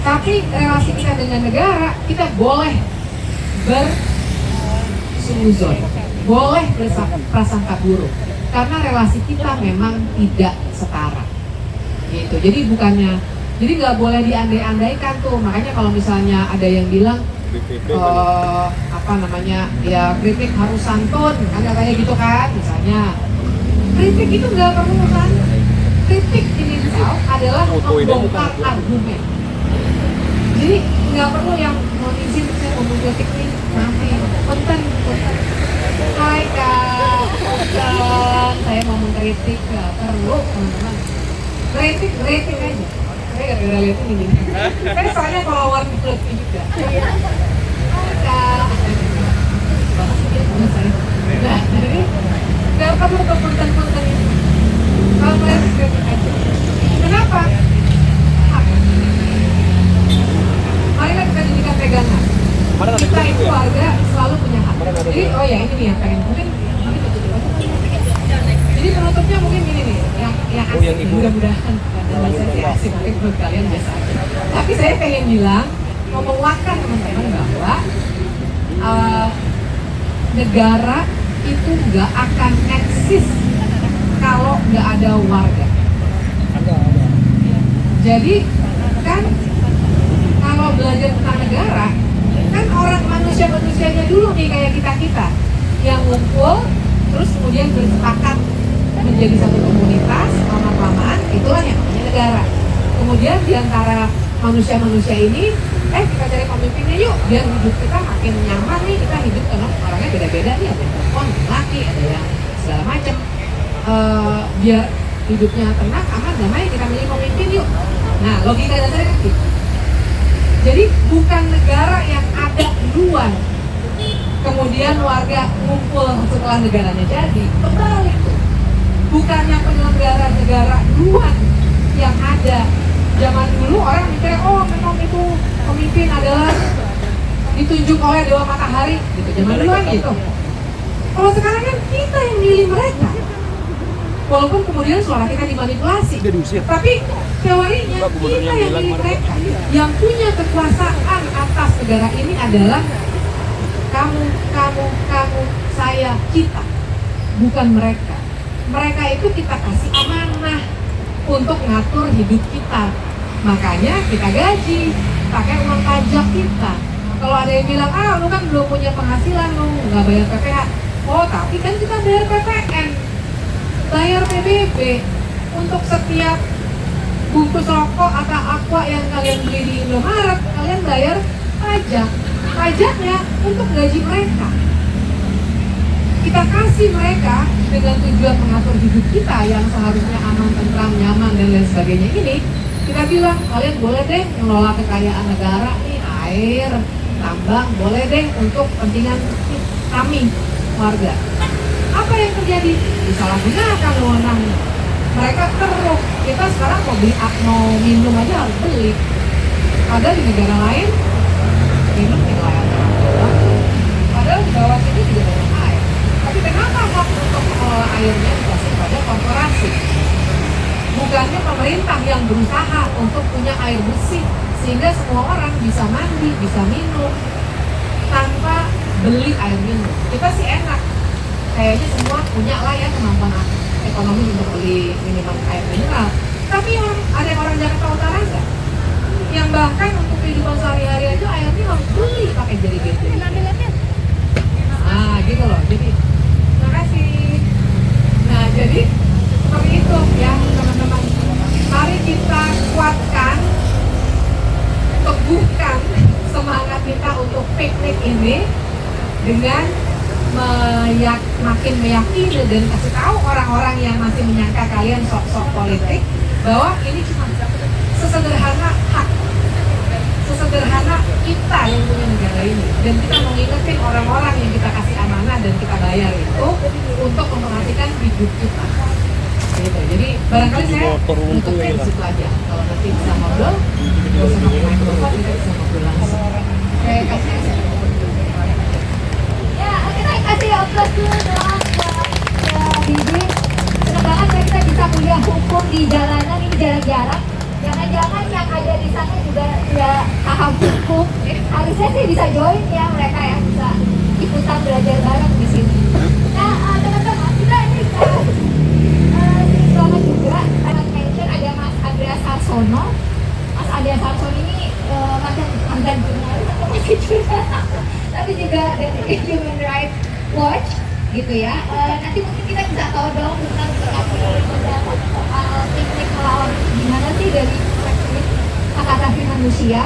Tapi relasi kita dengan negara, kita boleh bersuzon, boleh berprasangka buruk, karena relasi kita memang tidak setara. Gitu. Jadi jadi nggak boleh diandai-andaikan tuh. Makanya kalau misalnya ada yang bilang, apa namanya, ya kritik harus santun, ada kayak gitu kan, misalnya. Kritik itu nggak perlu kan. Kritik ini adalah membongkar argumen. Jadi nggak perlu yang mau izin saya mau kritik nih, nanti punten. Hai kak, saya mau mengkritik, nggak perlu teman-teman. Kritik aja. Saya gara-gara lihat ini. Saya soalnya follower kritik juga. Hai kak. Nah, jadi nggak perlu ke punten ini. Kalau kalian kritik aja. Kenapa? Hak. Marilah kita jadikan pegangan. Kita itu warga selalu punya hak. Jadi, oh ya ini nih yang pengen mungkin tutup aja. Jadi penutupnya mungkin ini nih, yang asik, mudah-mudahan bahasa sih asik, mungkin menurut kalian biasa aja. Tapi saya pengen bilang, mau menguatkan teman-teman bahwa negara itu nggak akan eksis kalau nggak ada warga. Jadi kan kalau belajar tentang negara, kan orang manusianya dulu nih kayak kita yang ngumpul, terus kemudian bersepakat menjadi satu komunitas, lama-kelamaan itulah yang namanya negara. Kemudian diantara manusia ini, kita cari pemimpinnya yuk, biar hidup kita makin nyaman nih, kita hidup karena orangnya beda-beda nih, ada yang perempuan, laki, ada yang segala macam. Biar hidupnya tenang, aman, damai, kita milih pemimpin yuk. Nah, logika dasarnya kan gitu. Jadi bukan negara yang ada duluan, kemudian warga ngumpul setelah negaranya jadi, kebalik tuh. Bukannya penyelenggara negara duluan yang ada. Zaman dulu orang mikir, oh memang itu pemimpin adalah ditunjuk oleh dewa matahari, gitu. Zaman dulu kan gitu. Kalau sekarang kan kita yang milih mereka. Walaupun kemudian suara kita dimanipulasi, tapi teorinya kita yang milih mereka. Yang punya kekuasaan atas negara ini adalah kamu, saya, kita, bukan mereka. Mereka itu kita kasih amanah untuk ngatur hidup kita. Makanya kita gaji, pakai uang pajak kita. Kalau ada yang bilang, lu kan belum punya penghasilan, lu nggak bayar PPh. Oh, tapi kan kita bayar PPN, bayar PBB. Untuk setiap bungkus rokok atau aqua yang kalian beli di Indomaret, kalian bayar pajak. Pajaknya untuk gaji mereka. Kita kasih mereka dengan tujuan mengatur hidup kita yang seharusnya aman, tentram, nyaman, dan lain sebagainya ini. Kita bilang, kalian boleh deh mengelola kekayaan negara nih, air, tambang, boleh deh untuk kepentingan kami, warga. Apa yang terjadi? Disalahgunakan wewenangnya. Mereka terus, kita sekarang mau minum aja harus beli. Padahal di negara lain, minum tinggal air terang doang. Padahal di bawah sini juga banyak air. Tapi kenapa hak untuk mengelola airnya dikasih pada korporasi? Bukannya pemerintah yang berusaha untuk punya air bersih sehingga semua orang bisa mandi, bisa minum tanpa beli air minum. Kita sih enak, kayaknya semua punya lah ya kemampuan ekonomi untuk beli minimal air mineral. Tapi ada yang orang Jakarta Utara enggak? Yang bahkan untuk kehidupan sehari-hari aja airnya harus beli pakai jeri-jeri. Nah gitu loh, jadi terima kasih. Nah jadi seperti itu ya teman-teman. Mari kita kuatkan, teguhkan semangat kita untuk piknik ini dengan makin meyakini dan kasih tahu orang-orang yang masih menyangka kalian sok-sok politik bahwa ini cuma sesederhana hak, sesederhana kita yang punya negara ini, dan kita mau ngingetin orang-orang yang kita kasih amanah dan kita bayar itu untuk memperhatikan hidup kita. Gitu. Jadi barangkali saya tutupnya di situ aja. Kalau nanti bisa ngobrol, gak usah pakai mikrofon, kita bisa ngobrol langsung. Saya kasih Ya, kita kasih aplaus dulu dong buat Bibi. Senang banget ya kita bisa kuliah hukum di jalanan ini jarang-jarang. Jangan-jangan yang ada di sana juga tidak paham hukum. Harusnya sih bisa join ya mereka yang bisa ikutan belajar bareng di sini. Nah, teman-teman kita ini sering banget juga karena mention ada Mas Andreas Harsono. Mas Andreas Harsono ini mantan jurnalis atau masih jurnalis, tapi juga dari Human Rights Watch gitu ya. Nanti mungkin kita bisa tahu dong tentang pendapat soal teknik melawan gimana sih dari perspektif hak asasi manusia.